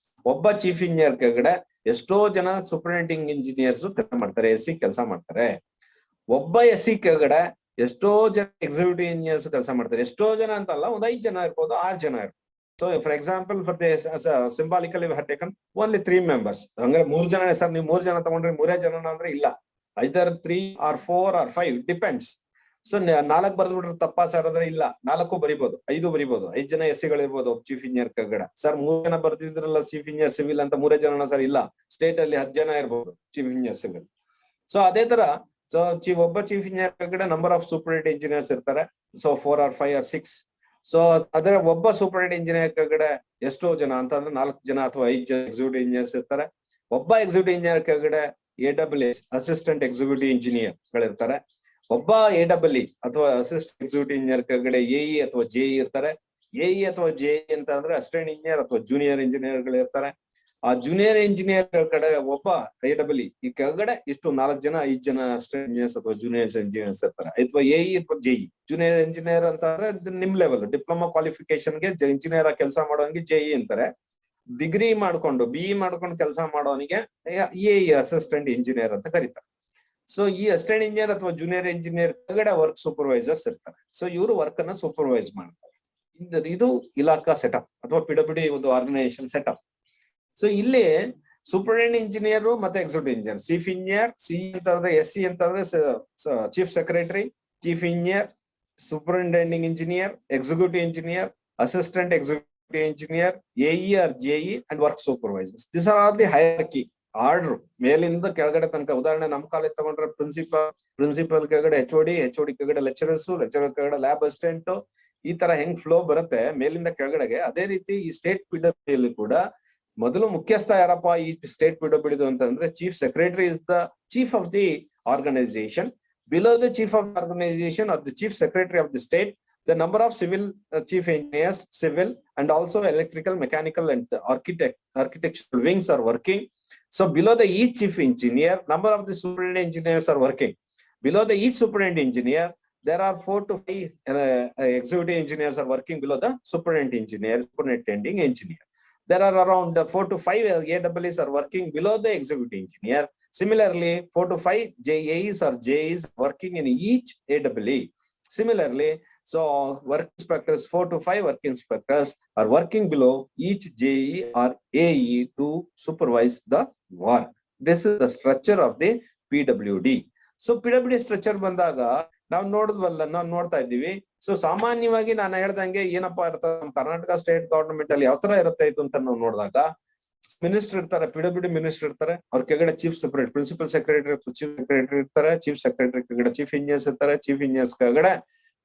ಒಬ್ಬ ಚೀಫ್ ಇಂಜಿನಿಯರ್ ಕೆಳಗಡೆ ಎಷ್ಟೋ ಜನ ಸೂಪರಿಂಟೆಂಡಿಂಗ್ ಇಂಜಿನಿಯರ್ಸ್ ಕೆಲಸ ಮಾಡ್ತಾರೆ, SC ಕೆಲಸ ಮಾಡ್ತಾರೆ. ಒಬ್ಬ SC ಕೆಳಗಡೆ ಎಷ್ಟೋ ಜನ ಎಕ್ಸಿಕ್ಯೂಟಿವ್ ಇಂಜಿನಿಯರ್ಸ್ ಕೆಲಸ ಮಾಡ್ತಾರೆ. ಎಷ್ಟೋ ಜನ ಅಂತಲ್ಲ, ಒಂದ್ 5 ಜನ ಇರ್ಬೋದು, 6 ಜನ ಇರ್ಬೋದು. So for example for the symbolically have taken only 3 members. ಹಂಗಾರೆ 3 ಜನ ಸರ್, ನೀವು 3 ಜನ ತಗೊಂಡ್ರೆ 3 ಜನ ಅಂದ್ರೆ ಇಲ್ಲ, either 3 or 4 or 5 depends. So 4 ಬರ್ದ್ಬಿಟ್ರೆ ತಪ್ಪಾ ಸರ್ ಅಂದ್ರೆ ಇಲ್ಲ, 4 ಬರಿಬಹುದು, 5 ಬರಿಬಹುದು. 5 ಜನ SCಗಳು ಇರ್ಬೋದು ಚೀಫ್ ಇಂಜಿನಿಯರ್ ಕೆಳಗಡೆ. ಸರ್ 3 ಜನ ಬರ್ದಿದ್ರಲ್ಲ ಚೀಫ್ ಇಂಜಿನಿಯರ್ ಸಿವಿಲ್ ಅಂತ 3 ಜನ ಸರ್ ಇಲ್ಲ, ಸ್ಟೇಟ್ ಅಲ್ಲಿ 10 ಜನ ಇರ್ಬೋದು ಚೀಫ್ ಇಂಜಿನಿಯರ್ ಸಿವಿಲ್. ಸೊ ಅದೇ ತರ ಸೊ ಒಬ್ಬ ಚೀಫ್ ಇಂಜಿನಿಯರ್ ಕೆಳಗಡೆ ನಂಬರ್ ಆಫ್ ಸೂಪರಿಂಟೆಂಡೆಂಟ್ ಇಂಜಿನಿಯರ್ಸ್ ಇರ್ತಾರೆ. So 4 or 5 or 6. ಸೊ ಅದರ ಒಬ್ಬ ಸೂಪರಿಂಟೆಂಡೆಂಟ್ ಇಂಜಿನಿಯರ್ ಕೆಳಗಡೆ ಎಷ್ಟೋ ಜನ ಅಂತಂದ್ರೆ 4 ಜನ ಅಥವಾ 5 ಜನ ಎಕ್ಸಿಕ್ಯೂಟಿವ್ ಇಂಜಿನಿಯರ್ಸ್ ಇರ್ತಾರೆ. ಒಬ್ಬ ಎಕ್ಸಿಕ್ಯೂಟಿವ್ ಇಂಜಿನಿಯರ್ ಕೆಳಗಡೆ AWS ಅಸಿಸ್ಟೆಂಟ್ ಎಕ್ಸಿಕ್ಯೂಟಿವ್ ಇಂಜಿನಿಯರ್ ಗಳಿರ್ತಾರೆ. ಒಬ್ಬ AEE ಅಥವಾ ಅಸಿಸ್ಟೆಂಟ್ ಎಕ್ಸಿಕ್ಯೂಟಿವ್ ಇಂಜಿನಿಯರ್ ಕೆಳಗಡೆ AE ಅಥವಾ JE ಇರ್ತಾರೆ. AE ಅಥವಾ JE ಅಂತ ಅಂದ್ರೆ ಅಸಿಸ್ಟೆಂಟ್ ಇಂಜಿನಿಯರ್ ಅಥವಾ ಜೂನಿಯರ್ ಇಂಜಿನಿಯರ್ ಗಳು ಇರ್ತಾರೆ. ಆ ಜೂನಿಯರ್ ಇಂಜಿನಿಯರ್ ಕಡೆ ಒಬ್ಬ AEE, ಈ ಕೆಳಗಡೆ ಇಷ್ಟು 4 ಜನ 5 ಜನ ಅಸಿಸ್ಟೆಂಟ್ ಇಂಜಿನಿಯರ್ಸ್ ಅಥವಾ ಜೂನಿಯರ್ ಇಂಜಿನಿಯರ್ಸ್ ಇರ್ತಾರೆ. ಅಥವಾ AE ಅಥವಾ JE. ಜೂನಿಯರ್ ಇಂಜಿನಿಯರ್ ಅಂತಂದ್ರೆ ನಿಮ್ ಲೆವೆಲ್ ಡಿಪ್ಲೊಮಾ ಕ್ವಾಲಿಫಿಕೇಶನ್ಗೆ ಇಂಜಿನಿಯರ್ ಕೆಲಸ ಮಾಡೋನಿಗೆ JE ಅಂತಾರೆ. ಡಿಗ್ರಿ ಮಾಡ್ಕೊಂಡು BE ಮಾಡ್ಕೊಂಡು ಕೆಲಸ ಮಾಡೋನಿಗೆ AE ಅಸಿಸ್ಟೆಂಟ್ ಇಂಜಿನಿಯರ್ ಅಂತ ಕರೀತಾರೆ. ಸೊ ಈ ಅಸಿಸ್ಟೆಂಟ್ ಇಂಜಿನಿಯರ್ ಅಥವಾ ಜೂನಿಯರ್ ಇಂಜಿನಿಯರ್ ಕೆಳಗಡೆ ವರ್ಕ್ ಸೂಪರ್ವೈಸರ್ಸ್ ಇರ್ತಾರೆ. ಸೊ ಇವರು ವರ್ಕ್ ಅನ್ನ ಸೂಪರ್ವೈಸ್ ಮಾಡ್ತಾರೆ. ಇದು ಇಲಾಖಾ ಸೆಟಪ್ ಅಥವಾ PWD ಒಂದು ಆರ್ಗನೈಸೇಷನ್ ಸೆಟಪ್. ಸೊ ಇಲ್ಲಿ ಸೂಪರಿಂಟೆಂಡೆಂಟ್ ಇಂಜಿನಿಯರ್ ಮತ್ತೆ executive engineer, chief engineer CE ಅಂತಂದ್ರೆ SC ಅಂತಂದ್ರೆ chief secretary, chief engineer, superintending engineer, executive engineer, assistant executive engineer, AE or JE, and work supervisors. These are all the hierarchy order ಮೇಲಿಂದ ಕೆಳಗಡೆ ತನಕ. ಉದಾಹರಣೆ ನಮ್ college ತಗೊಂಡ್ರೆ principal ಕೆಳಗಡೆ HOD ಕೆಳಗಡೆ ಲೆಕ್ಚರರ್ಸ್ ಕೆಳಗಡೆ ಲ್ಯಾಬ್ ಅಸಿಸ್ಟೆಂಟ್, ಈ ತರ ಹೆಂಗ್ ಫ್ಲೋ ಬರುತ್ತೆ ಮೇಲಿಂದ ಕೆಳಗಡೆಗೆ, ಅದೇ ರೀತಿ ಈ ಸ್ಟೇಟ್ PWD ಕೂಡ ಮೊದಲು ಮುಖ್ಯಸ್ಥ ಯಾರಪ್ಪ ಈ ಸ್ಟೇಟ್ PWD ಅಂತಂದ್ರೆ chief secretary is the chief of the organisation. Below the chief of the organization or the chief secretary of the state, the number of civil chief engineers, civil and also electrical, mechanical and architectural wings are working. So below the each chief engineer, number of the superintendent engineers are working. Below the each superintendent engineer, there are 4 to 5 executive engineers are working below the superintending engineer. There are around 4 to 5 AWs are working below the executive engineer. Similarly, 4 to 5 JAEs or JEs working in each AWE. Similarly, so work inspectors, 4 to 5 work inspectors are working below each JE or AE to supervise the work. This is the structure of the PWD. So PWD structure ಬಂದಾಗ ನಾವು ನೋಡ್ತಾ ಇದ್ದೀವಿ. So ಸಾಮಾನ್ಯವಾಗಿ ನಾನು ಹೇಳ್ದಂಗೆ ಏನಪ್ಪಾ ಇರ್ತದೆ ನಮ್ಮ ಕರ್ನಾಟಕ ಸ್ಟೇಟ್ ಗವರ್ನಮೆಂಟ್ ಅಲ್ಲಿ ಯಾವ ತರ ಇರುತ್ತೆ ಇದು ಅಂತ ನಾವು ನೋಡಿದಾಗ, ಮಿನಿಸ್ಟರ್ ಇರ್ತಾರೆ, PWD ಮಿನಿಸ್ಟರ್ ಇರ್ತಾರೆ, ಅವ್ರ ಕೆಳಗಡೆ chief secretary, principal secretary, chief secretary ಇರ್ತಾರೆ, ಚೀಫ್ ಸೆಕ್ರೆಟರಿ ಕೆಳಗಡೆ ಚೀಫ್ ಇಂಜಿನಿಯರ್ಸ್ ಇರ್ತಾರೆ, ಚೀಫ್ ಇಂಜಿನಿಯರ್ಸ್ ಕೆಳಗಡೆ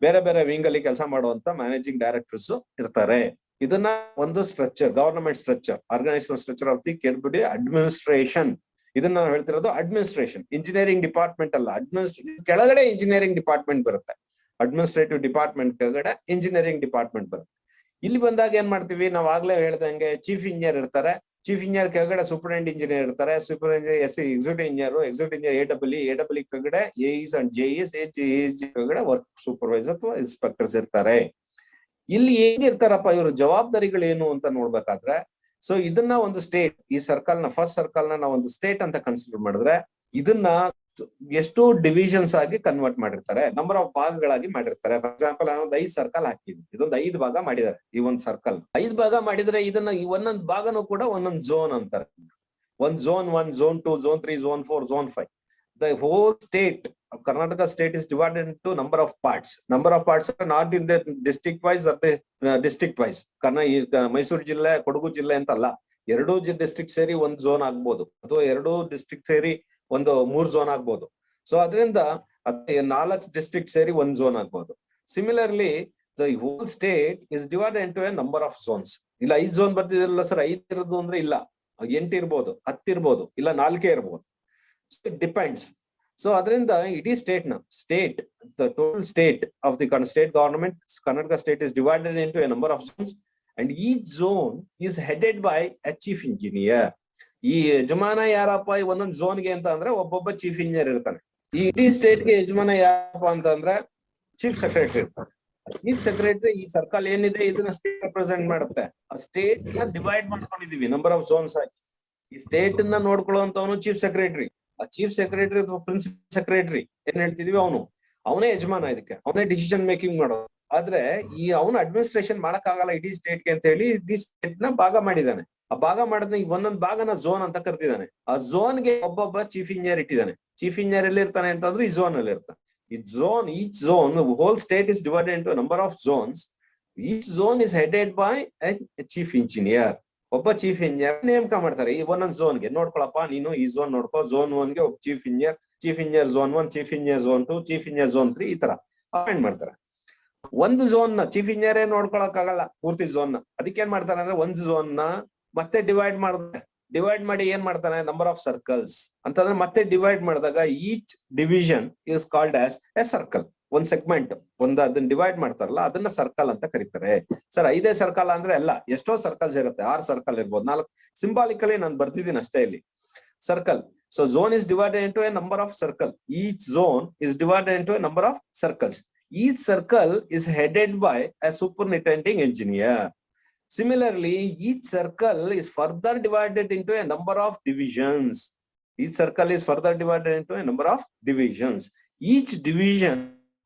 ಬೇರೆ ಬೇರೆ ವಿಂಗ್ ಅಲ್ಲಿ ಕೆಲಸ ಮಾಡುವಂತ ಮ್ಯಾನೇಜಿಂಗ್ ಡೈರೆಕ್ಟರ್ಸ್ ಇರ್ತಾರೆ. ಇದನ್ನ ಒಂದು structure, government structure, organisational structure of the PWD administration. ಇದನ್ನ ನಾವು ಹೇಳ್ತಿರೋದು ಅಡ್ಮಿನಿಸ್ಟ್ರೇಷನ್. ಇಂಜಿನಿಯರಿಂಗ್ ಡಿಪಾರ್ಟ್ಮೆಂಟ್ ಅಲ್ಲ, ಕೆಳಗಡೆ ಇಂಜಿನಿಯರಿಂಗ್ ಡಿಪಾರ್ಟ್ಮೆಂಟ್ ಬರುತ್ತೆ. ಅಡ್ಮಿನಿಸ್ಟ್ರೇಟಿವ್ ಡಿಪಾರ್ಟ್ಮೆಂಟ್ ಕೆಳಗಡೆ ಇಂಜಿನಿಯರಿಂಗ್ ಡಿಪಾರ್ಟ್ಮೆಂಟ್ ಬರುತ್ತೆ. ಇಲ್ಲಿ ಬಂದಾಗ ಏನ್ ಮಾಡ್ತೀವಿ, ನಾವ್ ಆಗ್ಲೇ ಹೇಳ್ದಂಗೆ ಚೀಫ್ ಇಂಜಿನಿಯರ್ ಇರ್ತಾರೆ, ಚೀಫ್ ಇಂಜಿನಿಯರ್ ಕೆಳಗಡೆ ಸೂಪರಿಂಟೆಂಡೆಂಟ್ ಇಂಜಿನಿಯರ್ ಇರ್ತಾರೆ, ಸೂಪರಿಂಟೆಂಡೆಂಟ್ ಎಕ್ಸಿಕ್ಯೂಟಿವ್ ಇಂಜಿನಿಯರ್ AWE ಕೆಳಗಡೆ AEs ಅಂಡ್ JEs, ಕೆಳಗಡೆ ವರ್ಕ್ ಸೂಪರ್ವೈಸರ್ ಅಥವಾ ಇನ್ಸ್ಪೆಕ್ಟರ್ಸ್ ಇರ್ತಾರೆ. ಇಲ್ಲಿ ಹೇಗಿರ್ತಾರಪ್ಪ ಇವ್ರ ಜವಾಬ್ದಾರಿಗಳೇನು ಅಂತ ನೋಡ್ಬೇಕಾದ್ರೆ, ಸೊ ಇದನ್ನ ಒಂದು ಸ್ಟೇಟ್, ಈ ಸರ್ಕಲ್ ನ ಫಸ್ಟ್ ಸರ್ಕಲ್ ನ ನಾವು ಒಂದು ಸ್ಟೇಟ್ ಅಂತ ಕನ್ಸಿಡರ್ ಮಾಡಿದ್ರೆ, ಇದನ್ನ ಎಷ್ಟು ಡಿವಿಷನ್ಸ್ ಆಗಿ ಕನ್ವರ್ಟ್ ಮಾಡಿರ್ತಾರೆ, ನಂಬರ್ ಆಫ್ ಭಾಗಗಳಾಗಿ ಮಾಡಿರ್ತಾರೆ. ಫಾರ್ ಎಕ್ಸಾಂಪಲ್ ನಾವೊಂದು 5 ಸರ್ಕಲ್ ಹಾಕಿದ್ವಿ, ಇದೊಂದು 5 ಭಾಗ ಮಾಡಿದ್ದಾರೆ. ಈ ಒಂದು ಸರ್ಕಲ್ 5 ಭಾಗ ಮಾಡಿದ್ರೆ ಇದನ್ನ ಒಂದೊಂದು ಭಾಗನೂ ಕೂಡ ಒಂದೊಂದು ಝೋನ್ ಅಂತಾರೆ. ಒಂದು zone 1, zone 2, zone 3, zone 4, zone 5. The whole state of Karnataka state is divided into number of parts. Number of parts are not in the district wise or the district wise. Mysuru ಜಿಲ್ಲೆ, ಕೊಡಗು ಜಿಲ್ಲೆ ಅಂತ ಅಲ್ಲ, 2 district ಸೇರಿ ಒಂದು zone ಆಗ್ಬೋದು, ಅಥವಾ 2 district ಸೇರಿ ಒಂದು 3 ಝೋನ್ ಆಗ್ಬೋದು. ಸೊ ಅದರಿಂದ 4 ಡಿಸ್ಟ್ರಿಕ್ಟ್ ಸೇರಿ ಒಂದು ಝೋನ್ ಆಗ್ಬೋದು. Similarly the whole state is divided into a number of zones. ಇಲ್ಲ 5 ಝೋನ್ ಬರ್ತಿದಿರಲ್ಲ ಸರ್, 5 ಇರೋದು ಅಂದ್ರೆ ಇಲ್ಲ, 8 ಇರ್ಬೋದು, 10 ಇರ್ಬೋದು, ಇಲ್ಲ 4 ಇರ್ಬೋದು. It depends. So adrinda idy state na state, the total state of the state government, Karnataka state is divided into a number of zones, and each zone is headed by a chief engineer. ಈ ಯಜಮಾನ ಯಾರಪ್ಪ ಈ ಒಂದೊಂದು zone ಗೆ ಅಂತ ಅಂದ್ರೆ ಒಬ್ಬೊಬ್ಬ chief engineer ಇರ್ತಾನೆ. ಈ ಇಡೀ ಸ್ಟೇಟ್ ಗೆ ಯಜಮಾನ ಯಾರಪ್ಪ ಅಂತಂದ್ರೆ ಚೀಫ್ ಸೆಕ್ರೆಟರಿ ಇರ್ತಾನೆ. ಚೀಫ್ ಸೆಕ್ರೆಟರಿ ಈ ಸರ್ಕಲ್ ಏನಿದೆ ಇದನ್ನ ಸ್ಟೇಟ್ ರೆಪ್ರೆಸೆಂಟ್ ಮಾಡುತ್ತೆ. ಆ ಸ್ಟೇಟ್ ನ ಡಿವೈಡ್ ಮಾಡ್ಕೊಂಡಿದೀವಿ ನಂಬರ್ ಆಫ್ ಝೋನ್ಸ್ ಆಗಿ. ಈ ಸ್ಟೇಟ್ ನ ನೋಡ್ಕೊಳ್ಳುವಂತವನು ಚೀಫ್ ಸೆಕ್ರೆಟರಿ. ಆ ಚೀಫ್ ಸೆಕ್ರೆಟರಿ ಅಥವಾ ಪ್ರಿನ್ಸಿಪಲ್ ಸೆಕ್ರೆಟರಿ ಏನ್ ಹೇಳ್ತಿದೀವಿ, ಅವನೇ ಯಜಮಾನ, ಇದಕ್ಕೆ ಅವನೇ ಡಿಸಿಷನ್ ಮೇಕಿಂಗ್ ಮಾಡೋದು. ಆದ್ರೆ ಈ ಅವನು ಅಡ್ಮಿನಿಸ್ಟ್ರೇಷನ್ ಮಾಡಕ್ ಆಗಲ್ಲ ಇಡೀ ಸ್ಟೇಟ್ ಗೆ ಅಂತ ಹೇಳಿ ಇಡೀ ಸ್ಟೇಟ್ ನ ಭಾಗ ಮಾಡಿದಾನೆ. ಆ ಭಾಗ ಮಾಡಿದ ಒಂದೊಂದು ಭಾಗನ ಝೋನ್ ಅಂತ ಕರ್ತಿದ್ದಾನೆ. ಆ ಝೋನ್ ಗೆ ಒಬ್ಬೊಬ್ಬ ಚೀಫ್ ಇಂಜಿನಿಯರ್ ಇಟ್ಟಿದ್ದಾನೆ. ಚೀಫ್ ಇಂಜಿನಿಯರ್ ಎಲ್ಲಿ ಇರ್ತಾನೆ ಅಂತಂದ್ರೆ ಈ ಝೋನ್ ಅಲ್ಲಿ ಇರ್ತಾನೆ. ಈ zone, each zone, whole state is divided into number of zones. Each zone is headed by a chief engineer. ಒಬ್ಬ ಚೀಫ್ ಇಂಜಿನಿಯರ್ ನೇಮಕ ಮಾಡ್ತಾರೆ. ಈ ಒಂದೊಂದು ಝೋನ್ಗೆ ನೋಡ್ಕೊಳಪ್ಪ, ನೀನು ಈ ಝೋನ್ ನೋಡ್ಕೋ. ಝೋನ್ 1 ಗೆ ಒಬ್ಬ chief engineer zone 1, chief engineer zone 2, chief engineer zone 3, ಈ ತರ ಅಪಾಯಿಂಟ್ ಮಾಡ್ತಾರೆ. ಒಂದು ಝೋನ್ ನ ಚೀಫ್ ಇಂಜಿನಿಯರೇ ನೋಡ್ಕೊಳಕ್ ಆಗಲ್ಲ ಪೂರ್ತಿ ಝೋನ್ ನ. ಅದಕ್ಕೆ ಏನ್ ಮಾಡ್ತಾರೆ ಅಂದ್ರೆ ಒಂದು ಝೋನ್ ನ ಮತ್ತೆ ಡಿವೈಡ್ ಮಾಡಿ ಏನ್ ಮಾಡ್ತಾನೆ, ನಂಬರ್ ಆಫ್ ಸರ್ಕಲ್ಸ್ ಅಂತಂದ್ರೆ ಮತ್ತೆ ಡಿವೈಡ್ ಮಾಡಿದಾಗ each division is called as A circle. ಒಂದ್ ಸೆಗ್ಮೆಂಟ್, ಅದನ್ನ ಡಿವೈಡ್ ಮಾಡ್ತಾರಲ್ಲ ಅದನ್ನ ಸರ್ಕಲ್ ಅಂತ ಕರೀತಾರೆ. ಸರ್ 5 ಸರ್ಕಲ್ ಅಂದ್ರೆ ಅಲ್ಲ, ಎಷ್ಟೋ ಸರ್ಕಲ್ಸ್ ಇರುತ್ತೆ. 6 ಸರ್ಕಲ್ ಇರ್ಬೋದು, 4 ಸಿಂಬಾಲಿಕಲಿ ನಾನು ಬರ್ತಿದ್ದೀನಿ ಅಷ್ಟೇ ಇಲ್ಲಿ. Circle, so zone is divided into A number of circle. Each zone is divided into A number of circles. Each circle is headed by a superintending engineer. Similarly, each circle is further divided into a number of divisions. Each circle is further divided into a number of divisions. Each division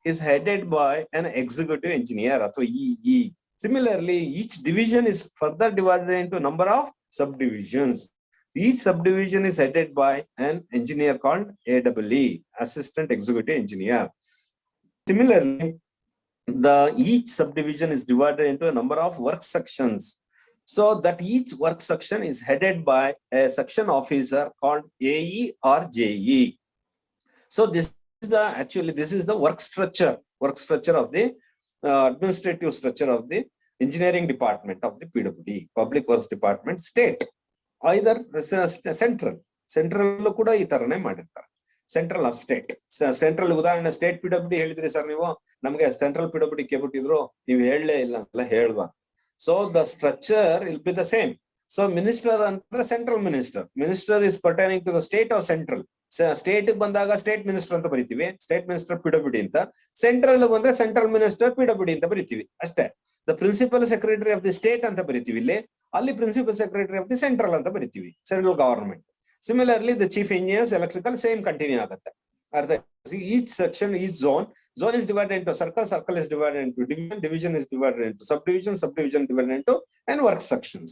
is headed by an executive engineer, or EE. Similarly, each division is further divided into a number of subdivisions. Each subdivision is headed by an engineer called AEE, Assistant Executive Engineer. Similarly, each subdivision is divided into a number of work sections. So that each work section is headed by a section officer called AE or JE. So this is the this is the work structure of the administrative structure of the engineering department of the PWD, Public Works Department, state, either central ಕೂಡ ಈ ತರನೇ ಮಾಡಿರ್ತಾರೆ. Central or state. Central ಉದಾಹರಣೆ state PWD ಹೇಳಿದ್ರಿ sir ನೀವು, ನಮಗೆ central PWD ಕೇಳ್ಬಿಟ್ಟಿದ್ರು, ನೀವು ಹೇಳಲೇ ಇಲ್ಲ ಅಂತ ಹೇಳ್ಬಾ. So the structure will be the same. So minister ಅಂದ್ರೆ central minister is pertaining to the state or central. State ಬಂದಾಗ ಸ್ಟೇಟ್ ಮಿನಿಸ್ಟರ್ ಅಂತ ಬರೀತೀವಿ, ಸ್ಟೇಟ್ ಮಿನಿಸ್ಟರ್ PWD ಅಂತ. ಸೆಂಟ್ರಲ್ ಬಂದ್ರೆ ಸೆಂಟ್ರಲ್ ಮಿನಿಸ್ಟರ್ PWD ಅಂತ ಬರೀತೀವಿ ಅಷ್ಟೇ. The principal secretary of the state ಅಂತ ಬರೀತೀವಿ ಇಲ್ಲಿ, ಅಲ್ಲಿ principal secretary of the central ಅಂತ ಬರೀತೀವಿ, central government. Similarly the chief engineers electrical same continue ಆಗುತ್ತೆ. ಅರ್ಥ? Each section, each zone is divided into circle is divided into division is divided into subdivision divided into and work sections.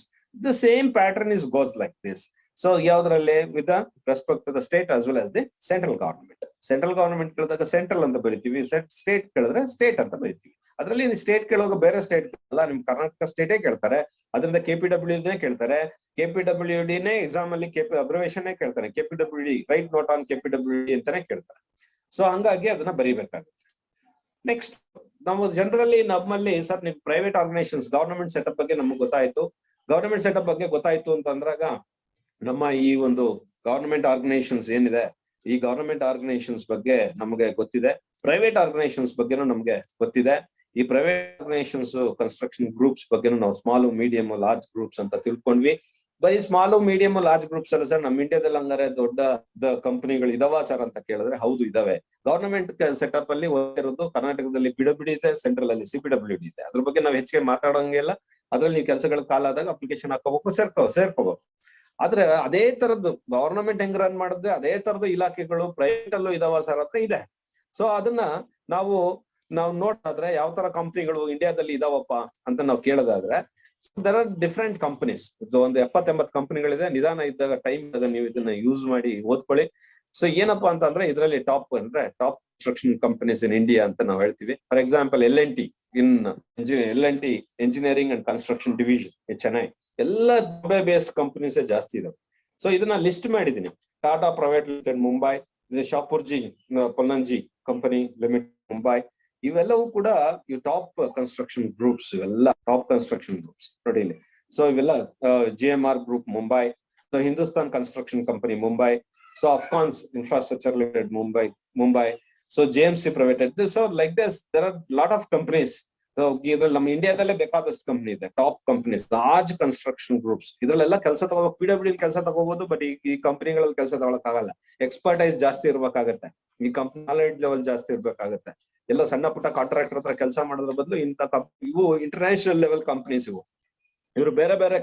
The same pattern goes like this. So yavrale with the respect to the state as well as the central government keladaga central anta baritivi, state keladre state anta baritivi. Adralli ni state keloga bere state alla, nim Karnataka state keltare, adrinda KPWD ne keltare, KPWD ne exam alli abbreviation ne keltare, KPWD write note on KPWD antane keltare. So hangagi adana baribekagutte. Next, ನಾವು generally ನಮ್ಮಲ್ಲಿ sir ನೀವು private organisations, government setup ಬಗ್ಗೆ ನಮಗೆ ಗೊತ್ತಾಯ್ತು ಅಂತಂದ್ರಾಗ, ನಮ್ಮ ಈ ಒಂದು government organisations ಏನಿದೆ, ಈ ಗವರ್ನಮೆಂಟ್ ಆರ್ಗನೈಸೇಷನ್ಸ್ ಬಗ್ಗೆ ನಮಗೆ ಗೊತ್ತಿದೆ, ಪ್ರೈವೇಟ್ ಆರ್ಗನೈಸೇಷನ್ಸ್ ಬಗ್ಗೆನೂ ನಮಗೆ ಗೊತ್ತಿದೆ. ಈ ಪ್ರೈವೇಟ್ ಆರ್ಗನೈಸೇಷನ್ಸ್ ಕನ್ಸ್ಟ್ರಕ್ಷನ್ ಗ್ರೂಪ್ಸ್ ಬಗ್ಗೆನೂ ನಾವು ಸ್ಮಾಲ್, ಮೀಡಿಯಂ, ಲಾರ್ಜ್ ಗ್ರೂಪ್ಸ್ ಅಂತ ತಿಳ್ಕೊಂಡ್ವಿ. ಬರೀ ಸ್ಮಾಲ್, ಮೀಡಿಯಂ, ಲಾರ್ಜ್ ಗ್ರೂಪ್ಸ್ ಅಲ್ಲ ಸರ್, ನಮ್ಮ ಇಂಡಿಯಾದಲ್ಲಿ ಹಂಗಾರೆ ದೊಡ್ಡ ಕಂಪನಿಗಳು ಇದಾವ ಸರ್ ಅಂತ ಕೇಳಿದ್ರೆ ಹೌದು ಇದಾವೆ. ಗವರ್ನಮೆಂಟ್ ಸೆಟಪ್ ಅಲ್ಲಿ ಇರೋದು ಕರ್ನಾಟಕದಲ್ಲಿ PWD ಇದೆ, ಸೆಂಟ್ರಲ್ ಅಲ್ಲಿ CPWD ಇದೆ. ಅದ್ರ ಬಗ್ಗೆ ನಾವು ಹೆಚ್ಚಿಗೆ ಮಾತಾಡೋಂಗಿಲ್ಲ. ಅದ್ರಲ್ಲಿ ನೀವು ಕೆಲಸಗಳ ಕಾಲ ಆದಾಗ ಅಪ್ಲಿಕೇಶನ್ ಹಾಕೋಬೇಕು, ಸೇರ್ಕೋಬೇಕು. ಆದ್ರೆ ಅದೇ ತರದ್ದು ಗವರ್ನಮೆಂಟ್ ಹೆಂಗ್ ರನ್ ಮಾಡಿದ್ರೆ ಅದೇ ತರದ ಇಲಾಖೆಗಳು ಪ್ರೈವೇಟ್ ಅಲ್ಲೂ ಇದಾವ ಸರ್ ಅಂತ ಇದೆ. ಸೊ ಅದನ್ನ ನಾವು ನೋಡೋದಾದ್ರೆ ಯಾವ ತರ ಕಂಪನಿಗಳು ಇಂಡಿಯಾದಲ್ಲಿ ಇದಾವಪ್ಪ ಅಂತ ನಾವು ಕೇಳೋದಾದ್ರೆ, there are different companies. ಒಂದು 70-80 ಕಂಪನಿಗಳಿದೆ. ನಿಧಾನ ಇದ್ದಾಗ ಟೈಮ್ ಇದ್ದಾಗ ನೀವು ಇದನ್ನ ಯೂಸ್ ಮಾಡಿ ಓದ್ಕೊಳ್ಳಿ. ಸೊ ಏನಪ್ಪಾ ಅಂತಂದ್ರೆ ಇದರಲ್ಲಿ top construction companies in India ಅಂತ ನಾವು ಹೇಳ್ತೀವಿ. For example L&T engineering and construction division Chennai, ಎಲ್ಲ ದುಬೈ ಬೇಸ್ಡ್ ಕಂಪನೀಸ್ ಜಾಸ್ತಿ ಇದಾವೆ. ಸೊ ಇದನ್ನ ಲಿಸ್ಟ್ ಮಾಡಿದೀನಿ. Tata private limited Mumbai, Shapoorji Pallonji company limited Mumbai, ಇವೆಲ್ಲವೂ ಕೂಡ ಈ ಟಾಪ್ ಕನ್ಸ್ಟ್ರಕ್ಷನ್ ಗ್ರೂಪ್ಸ್, ಇವೆಲ್ಲ ಟಾಪ್ ಕನ್ಸ್ಟ್ರಕ್ಷನ್ ಗ್ರೂಪ್ಸ್ ನೋಡಿ ಇಲ್ಲಿ. ಸೊ ಇವೆಲ್ಲ GMR group Mumbai, so Hindustan construction company Mumbai, so Afcons infrastructure limited Mumbai, so JMC ಪ್ರೈವೇಟೆಡ್. So like this there are lot of companies. ಇದ್ರಲ್ಲಿ ನಮ್ಮ ಇಂಡಿಯಾದಲ್ಲೇ ಬೇಕಾದಷ್ಟು ಕಂಪನಿ ಇದೆ, top companies, large construction groups. ಇದ್ರಲ್ಲೆಲ್ಲ ಕೆಲಸ ತಗೋಬೇಕು, PWD ಕೆಲಸ ತಗೋಬಹುದು, ಬಟ್ ಈ ಕಂಪನಿಗಳಲ್ಲಿ ಕೆಲಸ ತಗೊಳಕ್ ಆಗಲ್ಲ. ಎಕ್ಸ್ಪರ್ಟೈಸ್ ಜಾಸ್ತಿ ಇರ್ಬೇಕಾಗತ್ತೆ, ಈ ಕಂಪನಿ ನಾಲೆಡ್ಜ್ ಲೆವೆಲ್ ಜಾಸ್ತಿ ಇರ್ಬೇಕಾಗತ್ತೆ. ಎಲ್ಲ ಸಣ್ಣ ಪುಟ್ಟ ಕಾಂಟ್ರಾಕ್ಟರ್ ಹತ್ರ ಕೆಲಸ ಮಾಡೋದ್ರ ಬದಲು ಇವು ಇಂಟರ್ನ್ಯಾಷನಲ್ ಲೆವೆಲ್ ಕಂಪನೀಸ್ ಇವರು ಬೇರೆ ಬೇರೆ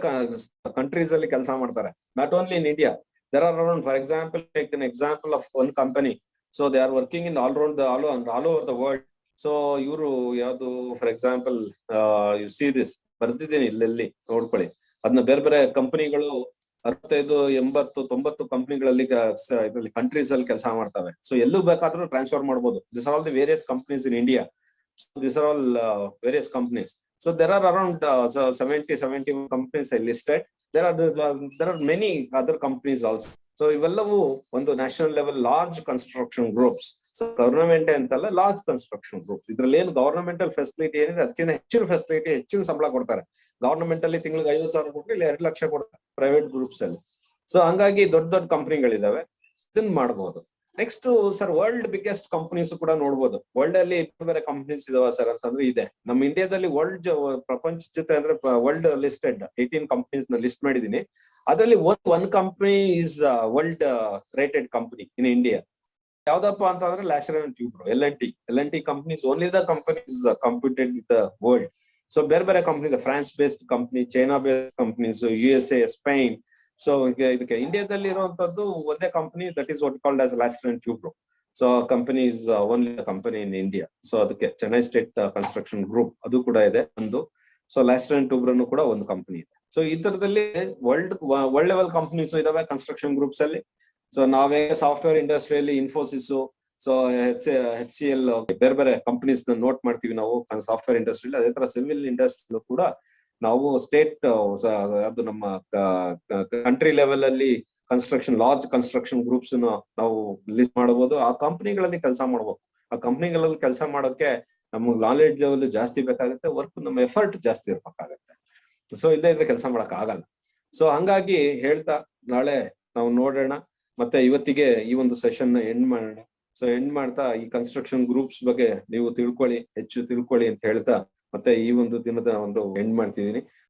ಕಂಟ್ರೀಸ್ ಅಲ್ಲಿ ಕೆಲಸ ಮಾಡ್ತಾರೆ. Not only in India, there are around, for example take an example of one company. So they are working in all over the world. So ಇವರು ಯಾವ್ದು, for example you see this ಬರ್ದಿದ್ದೀನಿ ಇಲ್ಲೆಲ್ಲಿ ನೋಡ್ಕೊಳ್ಳಿ. ಅದನ್ನ ಬೇರೆ ಬೇರೆ ಕಂಪನಿಗಳು 65, 80, 90 ಕಂಪನಿಗಳಲ್ಲಿ ಇದರಲ್ಲಿ ಕಂಟ್ರೀಸ್ ಅಲ್ಲಿ ಕೆಲಸ ಮಾಡ್ತವೆ. ಸೊ ಎಲ್ಲೂ ಬೇಕಾದ್ರೂ ಟ್ರಾನ್ಸ್ಫರ್ ಮಾಡಬಹುದು. This are all the various companies in India. This are all various companies. So there are around 70 companies listed. There are many other companies also. So ಇವೆಲ್ಲವೂ ಒಂದು national level large construction groups. So government ಅಂತಲ್ಲ, large construction groups. ಇದ್ರಲ್ಲಿ ಏನು governmental facility ಏನಿದೆ ಅದಕ್ಕಿಂತ ಹೆಚ್ಚಿನ facility, ಹೆಚ್ಚಿನ ಸಂಬಳ ಕೊಡ್ತಾರೆ. ಗವರ್ನಮೆಂಟ್ ಅಲ್ಲಿ ತಿಂಗಳಿಗೆ 50,000 ಕೊಟ್ಟರೆ ಇಲ್ಲಿ 2 ಲಕ್ಷ ಕೊಡ್ತಾರೆ ಪ್ರೈವೇಟ್ ಗ್ರೂಪ್ಸ್ ಅಲ್ಲಿ. ಸೊ ಹಂಗಾಗಿ ದೊಡ್ಡ ಕಂಪನಿಗಳಿದಾವೆ, ಇದನ್ನ ಮಾಡಬಹುದು. Next sir, world biggest companies ಕೂಡ ನೋಡ್ಬೋದು. ವರ್ಲ್ಡ್ ಅಲ್ಲಿ ಬೇರೆ ಕಂಪನೀಸ್ ಇದಾವ ಸರ್ ಅಂತಂದ್ರೆ ಇದೆ. ನಮ್ಮ ಇಂಡಿಯಾದಲ್ಲಿ ಪ್ರಪಂಚ ಜೊತೆ ಅಂದ್ರೆ ವರ್ಲ್ಡ್ ಲಿಸ್ಟೆಡ್ 18 ಕಂಪನೀಸ್ ನ ಲಿಸ್ಟ್ ಮಾಡಿದೀನಿ. ಅದರಲ್ಲಿ one company is world rated company in India. ಯಾವ್ದಪ್ಪ ಅಂತಂದ್ರೆ Larsen and Toubro, L&T companies only the companies computed with the world. So ಬೇರೆ ಬೇರೆ company, France based company, China based companies, USA, Spain. So ಇದಕ್ಕೆ ಇಂಡಿಯಾದಲ್ಲಿ ಇರುವಂತದ್ದು ಒಂದೇ company, that is what called as Larsen and Toubro. So company is only company in India. So ಅದಕ್ಕೆ Chennai state construction group ಅದು ಕೂಡ ಇದೆ ಒಂದು. ಸೊ ಲ್ಯಾಸರ್ ಅಂಡ್ ಟ್ಯೂಬ್ರೋನು ಕೂಡ ಒಂದು ಕಂಪನಿ ಇದೆ. ಸೊ ಈ ತರದಲ್ಲಿ ವರ್ಲ್ಡ್ ಲೆವೆಲ್ ಕಂಪನೀಸ್ ಇದಾವೆ ಕನ್ಸ್ಟ್ರಕ್ಷನ್ ಗ್ರೂಪ್ಸ್ ಅಲ್ಲಿ. ಸೊ ನಾವೇ ಸಾಫ್ಟ್ವೇರ್ ಇಂಡಸ್ಟ್ರಿಯಲ್ಲಿ ಇನ್ಫೋಸಿಸ್, ಸೊ HCL ಬೇರೆ ಬೇರೆ ಕಂಪನೀಸ್ ನೋಟ್ ಮಾಡ್ತೀವಿ ನಾವು ಸಾಫ್ಟ್ವೇರ್ ಇಂಡಸ್ಟ್ರಿಯಲ್ಲಿ. ಅದೇ ತರ ಸಿವಿಲ್ ಇಂಡಸ್ಟ್ರಿ ಕೂಡ ನಾವು ಸ್ಟೇಟ್ ಅದು ನಮ್ಮ ಕಂಟ್ರಿ ಲೆವೆಲ್ ಅಲ್ಲಿ ಲಾರ್ಜ್ ಕನ್ಸ್ಟ್ರಕ್ಷನ್ ಗ್ರೂಪ್ಸ್ ನಾವು ಲಿಸ್ಟ್ ಮಾಡಬಹುದು. ಆ ಕಂಪನಿಗಳಲ್ಲಿ ಕೆಲಸ ಮಾಡಬಹುದು. ಆ ಕಂಪನಿಗಳಲ್ಲಿ ಕೆಲಸ ಮಾಡೋಕೆ ನಮ್ಗೆ ನಾಲೆಡ್ಜ್ ಲೆವೆಲ್ ಜಾಸ್ತಿ ಬೇಕಾಗುತ್ತೆ, ವರ್ಕ್ ನಮ್ಮ ಎಫರ್ಟ್ ಜಾಸ್ತಿ ಇರ್ಬೇಕಾಗತ್ತೆ. ಸೊ ಇಲ್ಲೇ ಕೆಲಸ ಮಾಡಕ್ ಆಗಲ್ಲ. ಸೊ ಹಂಗಾಗಿ ಹೇಳ್ತಾ ನಾಳೆ ನಾವು ನೋಡೋಣ. ಮತ್ತೆ ಇವತ್ತಿಗೆ ಈ ಒಂದು ಸೆಷನ್ ಎಂಡ್ ಮಾಡೋಣ. ಸೊ ಎಂಡ್ ಮಾಡ್ತಾ ಈ ಕನ್ಸ್ಟ್ರಕ್ಷನ್ ಗ್ರೂಪ್ಸ್ ಬಗ್ಗೆ ನೀವು ಹೆಚ್ಚು ತಿಳ್ಕೊಳ್ಳಿ ಅಂತ ಹೇಳ್ತಾ ಮತ್ತೆ ಈ ಒಂದು ದಿನದ ಒಂದು ಎಂಡ್ ಮಾಡ್ತಿದೀನಿ.